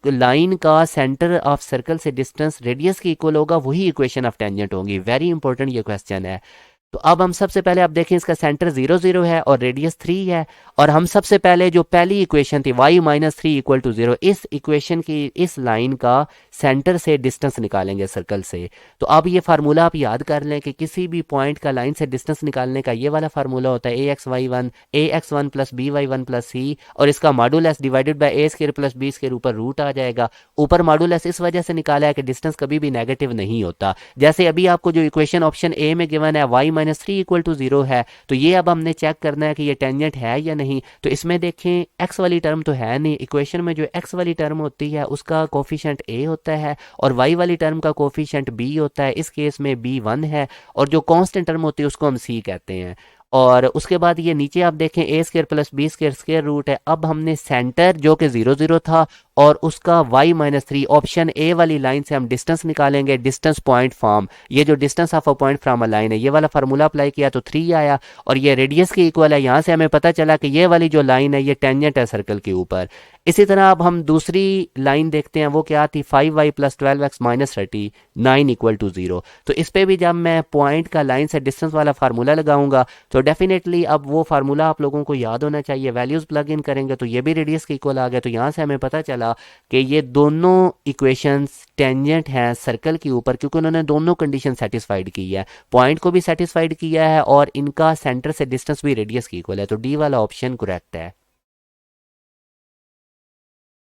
लाइन का सेंटर ऑफ सर्कल से डिस्टेंस रेडियस की इक्वल होगा वही इक्वेशन ऑफ टेंजेंट होगी। वेरी इंपॉर्टेंट ये क्वेश्चन है। तो अब हम सबसे पहले आप देखें इसका सेंटर 0 0 है और रेडियस 3 है, और हम सबसे पहले जो पहली इक्वेशन थी y - 3 इक्वल टू 0, इस इक्वेशन की इस लाइन का सेंटर से डिस्टेंस निकालेंगे सर्कल से। तो अब ये फार्मूला आप याद कर लें कि किसी भी पॉइंट का लाइन से डिस्टेंस निकालने का ये वाला फार्मूला होता है ax1 plus by1 plus C, और इसका modulus divided by A square plus B square ऊपर रूट आ जाएगा। ऊपर मॉडुलस इस वजह से निकाला है कि डिस्टेंस कभी भी नेगेटिव नहीं होता। जैसे अभी आपको जो इक्वेशन ऑप्शन ए में गिवन है y - 3 इक्वल टू 0 है, तो ये अब हमने चेक करना है कि ये टेंजेंट है या नहीं। तो इसमें देखें x वाली टर्म तो है नहीं, इक्वेशन में जो x वाली टर्म होती है उसका कोफिशिएंट a होता है और y वाली टर्म का कोफिशिएंट b होता है। इस केस में b 1 है, और जो कांस्टेंट टर्म होती है उसको हम c कहते हैं। और उसके बाद ये नीचे आप देखें A square plus B square square root है। अब हमने सेंटर जो कि 0 0 था और उसका y-3 ऑप्शन ए वाली लाइन से हम डिस्टेंस निकालेंगे, डिस्टेंस पॉइंट फ्रॉम, ये जो distance of a point from a line है, ये वाला फार्मूला अप्लाई किया तो 3 आया, और ये रेडियस के इक्वल है। यहाँ से हमें पता चला कि ये वाली जो लाइन है ये टेंजेंट है सर्कल के ऊपर। इसी तरह अब हम दूसरी लाइन देखते हैं, वो क्या थी, 5y + 12x - 30 9 = 0। तो इस पे भी जब मैं पॉइंट का लाइन से डिस्टेंस वाला फार्मूला लगाऊंगा तो डेफिनेटली अब वो फार्मूला आप लोगों को याद होना चाहिए। वैल्यूज प्लग इन करेंगे तो ये भी रेडियस के इक्वल आ गया। तो यहाँ से हमें पता चला कि ये दोनों इक्वेशंस टेंजेंट हैं सर्कल के ऊपर, क्योंकि उन्होंने दोनों कंडीशन सेटिस्फाइड की है, पॉइंट को भी सेटिस्फाइड किया है और इनका सेंटर से डिस्टेंस भी रेडियस के इक्वल है। तो डी वाला ऑप्शन करेक्ट है।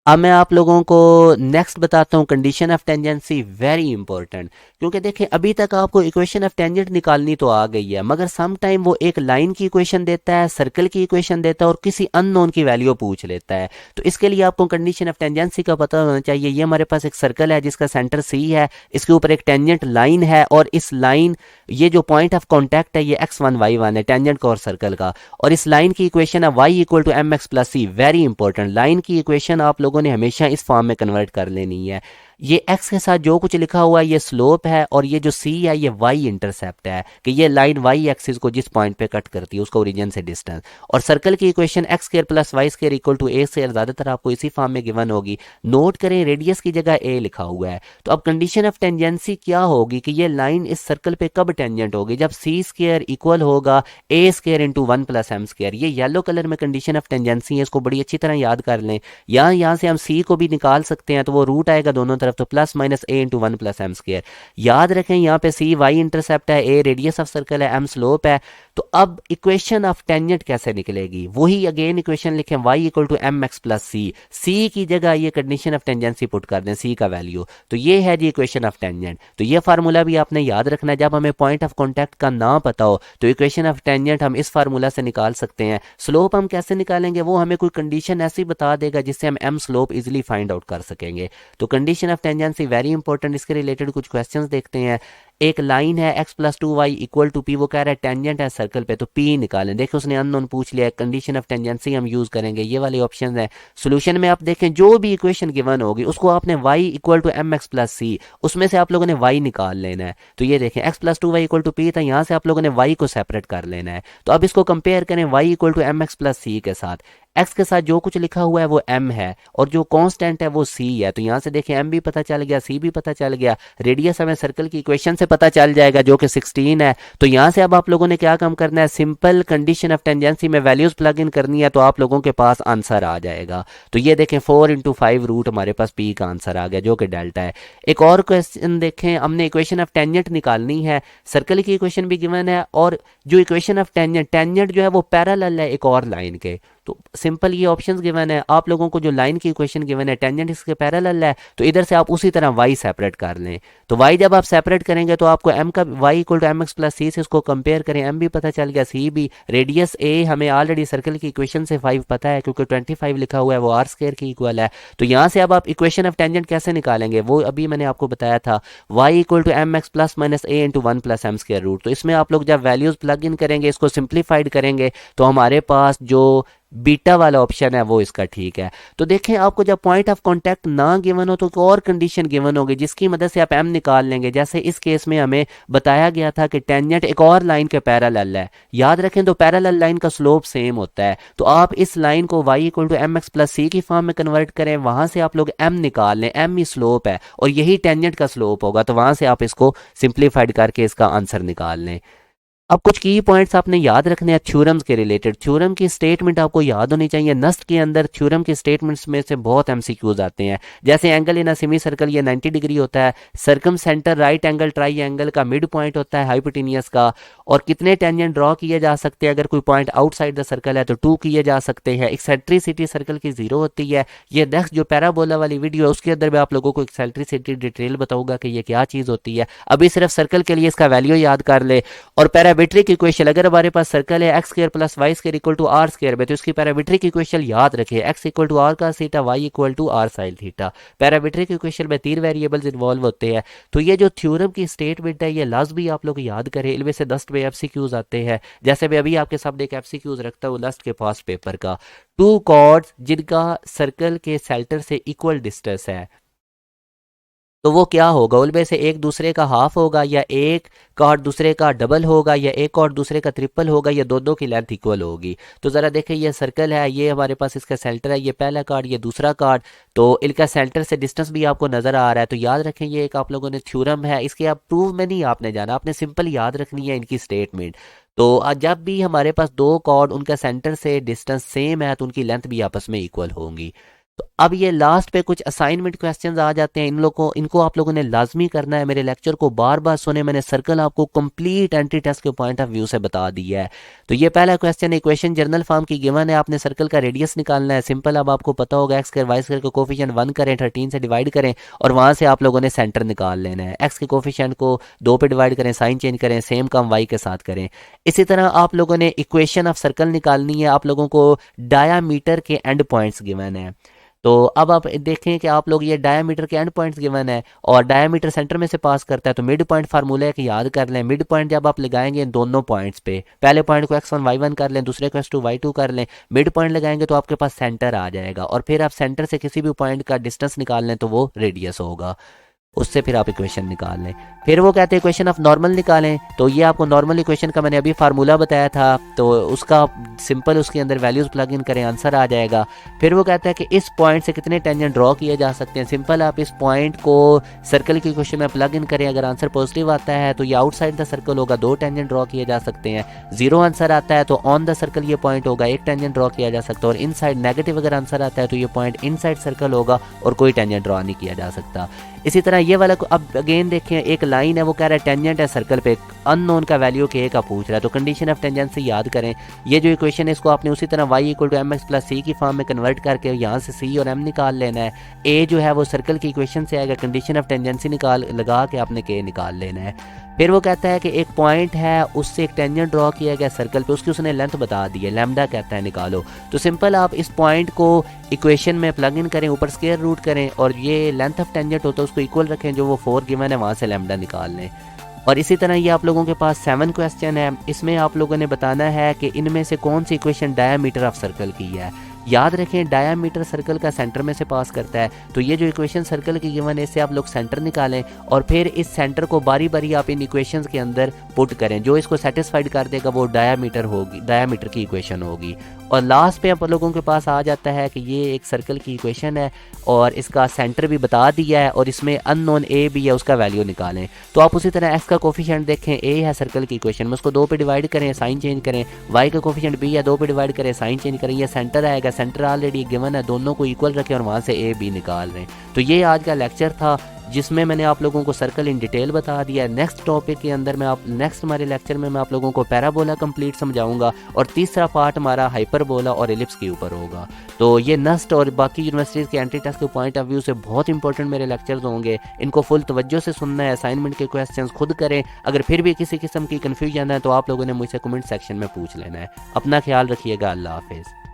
अब मैं आप लोगों को नेक्स्ट बताता हूँ condition of tangency, very important. क्योंकि देखिए अभी तक आपको इक्वेशन ऑफ टेंजेंट निकालनी तो आ गई है, मगर सम टाइम वो एक लाइन की इक्वेशन देता है, सर्कल की इक्वेशन देता है और किसी अननोन की वैल्यू पूछ लेता है। तो इसके लिए आपको कंडीशन ऑफ टेंजेंसी का पता होना चाहिए। ये हमारे पास एक सर्कल है जिसका सेंटर सी है, इसके ऊपर एक टेंजेंट लाइन है, और इस लाइन, ये जो पॉइंट ऑफ कॉन्टैक्ट है ये x1 y1 है टेंजेंट का और सर्कल का, और इस लाइन की इक्वेशन है y = mx + c। Very important, line की इक्वेशन आप लोगों ने हमेशा इस फॉर्म में कन्वर्ट कर लेनी है। ये x के साथ जो कुछ लिखा हुआ है ये स्लोप है, और ये जो c है ये y इंटरसेप्ट है, कि ये लाइन y एक्सिस को जिस पॉइंट पे कट करती है उसका ओरिजिन से डिस्टेंस। और सर्कल की इक्वेशन x² + y² = a², ज्यादातर आपको इसी फॉर्म में गिवन होगी। नोट करें रेडियस की जगह a लिखा हुआ है। तो अब कंडीशन ऑफ टेंजेंसी क्या होगी कि ये लाइन इस सर्कल पे कब टेंजेंट होगी, जब c² इक्वल होगा a² × 1 + m²। ये येलो कलर में कंडीशन ऑफ टेंजेंसी है, इसको बड़ी अच्छी तरह याद कर लें। यहाँ से हम c को भी निकाल सकते हैं, तो वो रूट आएगा दोनों तरफ, तो +- a × 1 + m²। याद रखें यहाँ पे c y इंटरसेप्ट है, a रेडियस ऑफ सर्कल है, m स्लोप है। तो अब इक्वेशन ऑफ टेंजेंट कैसे निकलेगी, वही अगेन इक्वेशन लिखें, y = mx + c। c की जगह ये कंडीशन ऑफ टेंजेंसी पुट कर दें, c का वैल्यू। तो ये है जी इक्वेशन ऑफ टेंजेंट। तो ये फार्मूला भी आपने याद रखना है। जब हमें पॉइंट ऑफ कॉन्टैक्ट का ना पता हो तो इक्वेशन ऑफ टेंजेंट हम इस फार्मूला से निकाल सकते हैं। स्लोप हम कैसे निकालेंगे, वो हमें कोई कंडीशन ऐसी बता देगा जिससे हम m slope easily find out कर सकेंगे। तो condition of tangency very important. इसके रिलेटेड कुछ क्वेश्चंस देखते हैं। एक लाइन है x + 2y = p, वो कह रहा है टेंजेंट है सर्कल पे, तो p निकालें। देखो उसने अननोन पूछ लिया है, कंडीशन ऑफ टेंजेंसी हम यूज करेंगे, ये वाले ऑप्शन है। सोल्यूशन में आप देखें जो भी इक्वेशन गिवन होगी उसको आपने y = mx + c, उसमें से आप लोगों ने y निकाल लेना है। तो ये देखें x + 2y = p था, यहाँ से आप लोगों ने y को सेपरेट कर लेना है। तो अब इसको कंपेयर करें y = mx + c के साथ। x के साथ जो कुछ लिखा हुआ है वो m है, और जो कांस्टेंट है वो c है। तो यहाँ से देखें m भी पता चल गया, c भी पता चल गया, रेडियस हमें सर्कल की इक्वेशन से पता चल जाएगा जो कि 16 है। तो यहाँ से अब आप लोगों ने क्या काम करना है, सिंपल कंडीशन ऑफ टेंजेंसी में वैल्यूज प्लग इन करनी है, तो आप लोगों के पास आंसर आ जाएगा। तो ये देखें 4 × 5 रूट हमारे पास p का आंसर आ गया जो कि डेल्टा है। एक और क्वेश्चन देखें, हमने इक्वेशन ऑफ टेंजेंट निकालनी है, सर्कल की इक्वेशन भी गिवन है, और जो इक्वेशन ऑफ टेंजेंट जो है वो पैरेलल है एक और लाइन के। तो सिंपल ये ऑप्शंस गिवन है आप लोगों को, जो लाइन की इक्वेशन गिवन है टेंजेंट इसके पैरेलल है, तो इधर से आप उसी तरह y सेपरेट कर लें। तो y जब आप सेपरेट करेंगे तो आपको m का y = mx + c से इसको कंपेयर करें, m भी पता चल गया, c भी। रेडियस a हमें ऑलरेडी सर्कल की इक्वेशन से 5 पता है, क्योंकि 25 लिखा हुआ है, वो r² की इक्वल है। तो यहाँ से अब आप इक्वेशन ऑफ टेंजेंट कैसे निकालेंगे, वो अभी मैंने आपको बताया था, y = mx + a × 1 + m²। तो इसमें आप लोग जब वैल्यूज प्लग इन करेंगे, इसको सिंप्लीफाइड करेंगे, तो हमारे पास जो बीटा वाला ऑप्शन है वो इसका ठीक है। तो देखें आपको जब पॉइंट ऑफ कांटेक्ट ना गिवन हो तो और कंडीशन गिवन होगी जिसकी मदद से आप m निकाल लेंगे। जैसे इस केस में हमें बताया गया था कि टेंजेंट एक और लाइन के पैरेलल है। याद रखें तो पैरेलल लाइन का स्लोप सेम होता है। तो आप इस लाइन को y = mx + c की फॉर्म में कन्वर्ट करें, वहां से आप लोग m निकाल लें, m ही स्लोप है और यही टेंजेंट का स्लोप होगा। तो वहां से आप इसको सिंप्लीफाइड करके इसका आंसर निकाल लें। अब कुछ की पॉइंट्स आपने याद रखने हैं थ्योरम्स के रिलेटेड। थ्योरम की स्टेटमेंट आपको याद होनी चाहिए। नस्ट के अंदर थ्योरम की स्टेटमेंट्स में से बहुत एमसीक्यूज आते हैं। जैसे angle in a semi circle ये 90 डिग्री होता है, circum centre right angle triangle का मिड पॉइंट होता है हाइपोटेनियस का, और कितने टेंजेंट ड्रॉ किए जा सकते हैं अगर कोई पॉइंट आउटसाइड द सर्कल है तो 2 किए जा सकते हैं। एक्सेंट्रिसिटी सर्कल की 0 होती है। ये नेक्स्ट जो पैराबोला वाली वीडियो है उसके अंदर मैं आप लोगों को एक्सेंट्रिसिटी डिटेल बताऊंगा कि ये क्या चीज़ होती है। अभी सिर्फ सर्कल के लिए इसका वैल्यू याद कर ले। और पैरामीट्रिक इक्वेशन, अगर हमारे पास सर्कल है X square plus Y square equal to R square में, तो इसकी पैरामीट्रिक इक्वेशन याद रखिए X equal to R cos theta, Y equal to R sine theta. Parametric equation में 3 वेरिएबल्स इन्वॉल्व होते हैं। तो ये जो थ्योरम की स्टेटमेंट है ये लाजमी आप लोग याद करें, इनमें से 10 में एमसीक्यूज आते हैं। जैसे मैं अभी आपके सामने एक एमसीक्यूज रखता हूँ लास्ट के पास पेपर का, 2 कॉर्ड्स जिनका सर्कल के सेंटर से इक्वल डिस्टेंस है, तो वो क्या होगा, उनमें से एक दूसरे का हाफ होगा, या एक कॉर्ड दूसरे का डबल होगा, या एक कॉर्ड दूसरे का ट्रिपल होगा, या दोनों की लेंथ इक्वल होगी। तो ज़रा देखें, ये सर्कल है, ये हमारे पास इसका सेंटर है, ये पहला कार्ड, ये दूसरा कार्ड, तो इनका सेंटर से डिस्टेंस भी आपको नज़र आ रहा है। तो याद रखें ये एक आप लोगों ने थ्योरम है, इसके आप प्रूव में नहीं आपने जाना, आपने सिंपल याद रखनी है इनकी स्टेटमेंट। तो जब भी हमारे पास 2 कॉर्ड उनका सेंटर से डिस्टेंस सेम है तो उनकी लेंथ भी आपस में इक्वल होंगी। तो अब ये लास्ट पे कुछ असाइनमेंट क्वेश्चंस आ जाते हैं, इनको आप लोगों ने लाजमी करना है। मेरे लेक्चर को बार बार सुने, मैंने सर्कल आपको कंप्लीट एंट्री टेस्ट के पॉइंट ऑफ व्यू से बता दिया है। तो ये पहला क्वेश्चन, इक्वेशन जर्नल फॉर्म की गिवन है, आपने सर्कल का रेडियस निकालना है। सिंपल, अब आपको पता होगा एक्स स्क्वायर वाई स्क्वायर का कोफिशिएंट 1 करें, 13 से डिवाइड करें और वहां से आप लोगों ने सेंटर निकाल लेना है। एक्स के कोफिशिएंट को 2 पे डिवाइड करें, साइन चेंज करें, सेम काम वाई के साथ करें। इसी तरह आप लोगों ने इक्वेशन ऑफ सर्कल निकालनी है, आप लोगों को डायामीटर के एंड पॉइंट्स गिवन है। तो अब आप देखें कि आप लोग ये डायामीटर के एंड पॉइंट्स गिवन है और डायामीटर सेंटर में से पास करता है, तो मिड पॉइंट फार्मूला है कि याद कर लें। मिड पॉइंट जब आप लगाएंगे इन दोनों पॉइंट्स पे, पहले पॉइंट को x1 y1 कर लें, दूसरे को x2 y2 कर लें, मिड पॉइंट लगाएंगे तो आपके पास सेंटर आ जाएगा, और फिर आप सेंटर से किसी भी पॉइंट का डिस्टेंस निकाल लें तो वो रेडियस होगा, उससे फिर आप इक्वेशन निकाल लें। फिर वो कहते हैं इक्वेशन ऑफ नॉर्मल निकालें, तो ये आपको नॉर्मल इक्वेशन का मैंने अभी फार्मूला बताया था, तो उसका सिंपल उसके अंदर वैल्यूज़ प्लग इन करें, आंसर आ जाएगा। फिर वो कहता है कि इस पॉइंट से कितने टेंजेंट ड्रॉ किए जा सकते हैं। सिंपल, आप इस पॉइंट को सर्कल की इक्वेशन में प्लग इन करें, अगर आंसर पॉजिटिव आता है तो ये आउटसाइड द सर्कल होगा, 2 टेंजेंट ड्रॉ किए जा सकते हैं। 0 आंसर आता है तो ऑन द सर्कल ये पॉइंट होगा, 1 टेंजेंट ड्रॉ किया जा सकता है। और इनसाइड नेगेटिव अगर आंसर आता है तो ये पॉइंट इनसाइड सर्कल होगा और कोई टेंजेंट ड्रॉ नहीं किया जा सकता। इसी तरह ये वाला अब अगेन देखें, एक लाइन है, वो कह रहा है टेंजेंट है सर्कल पे, अननोन का वैल्यू के का पूछ रहा है, तो कंडीशन ऑफ टेंजेंट से याद करें। ये जो इक्वेशन है इसको आपने उसी तरह y equal to M X plus C की फॉर्म में कन्वर्ट करके यहाँ से c और m निकाल लेना है। a जो है वो सर्कल की इक्वेशन से आएगा, कंडीशन ऑफ टेंजेंसी लगा के आपने k निकाल लेना है। फिर वो कहता है कि एक पॉइंट है, उससे एक टेंजेंट ड्रॉ किया गया सर्कल पे, उसकी उसने लेंथ बता दी है, लैम्डा कहता है निकालो। तो सिंपल, आप इस पॉइंट को इक्वेशन में प्लग इन करें, ऊपर स्क्वायर रूट करें और ये लेंथ ऑफ टेंजेंट होता है उसको इक्वल रखें, जो वो 4 गिवन है वहाँ से लैम्डा निकाल लें। और इसी तरह ये आप लोगों के पास 7 क्वेश्चन है, इसमें आप लोगों ने बताना है कि इनमें से कौन सी इक्वेशन डायामीटर ऑफ सर्कल की है। याद रखें, डायामीटर सर्कल का सेंटर में से पास करता है, तो ये जो इक्वेशन सर्कल की गिवन है इससे आप लोग सेंटर निकालें और फिर इस सेंटर को बारी बारी आप इन इक्वेशंस के अंदर पुट करें, जो इसको सेटिस्फाइड कर देगा वो डायामीटर होगी, डायामीटर की इक्वेशन होगी। और लास्ट पे आप लोगों के पास आ जाता है कि ये एक सर्कल की इक्वेशन है और इसका सेंटर भी बता दिया है और इसमें अननोन ए भी है, उसका वैल्यू निकालें। तो आप उसी तरह एक्स का कोफिशिएंट देखें, ए है सर्कल की इक्वेशन में, उसको 2 पे डिवाइड करें, साइन चेंज करें। वाई का कोफिशिएंट बी है, 2 पे डिवाइड करें, साइन चेंज करें, ये सेंटर आएगा, सेंटर ऑलरेडी गिवन है, दोनों को इक्वल रखें और वहाँ से ए बी निकाल रहे हैं। तो ये आज का लेक्चर था जिसमें मैंने आप लोगों को सर्कल इन डिटेल बता दिया है। नेक्स्ट टॉपिक के अंदर नेक्स्ट हमारे लेक्चर में मैं आप लोगों को पैराबोला कंप्लीट समझाऊंगा और तीसरा पार्ट हमारा हाइपरबोला और एलिप्स के ऊपर होगा। तो ये नस्ट और बाकी यूनिवर्सिटीज़ के एंट्री टेस्ट के पॉइंट ऑफ व्यू से बहुत इंपॉर्टेंट मेरे लेक्चर्स होंगे, इनको फुल तवज्जो से सुनना है, असाइनमेंट के क्वेश्चंस खुद करें। अगर फिर भी किसी किस्म की कन्फ्यूजन है तो आप लोगों ने मुझसे कमेंट सेक्शन में पूछ लेना है। अपना ख्याल रखिएगा, अल्लाह हाफिज़।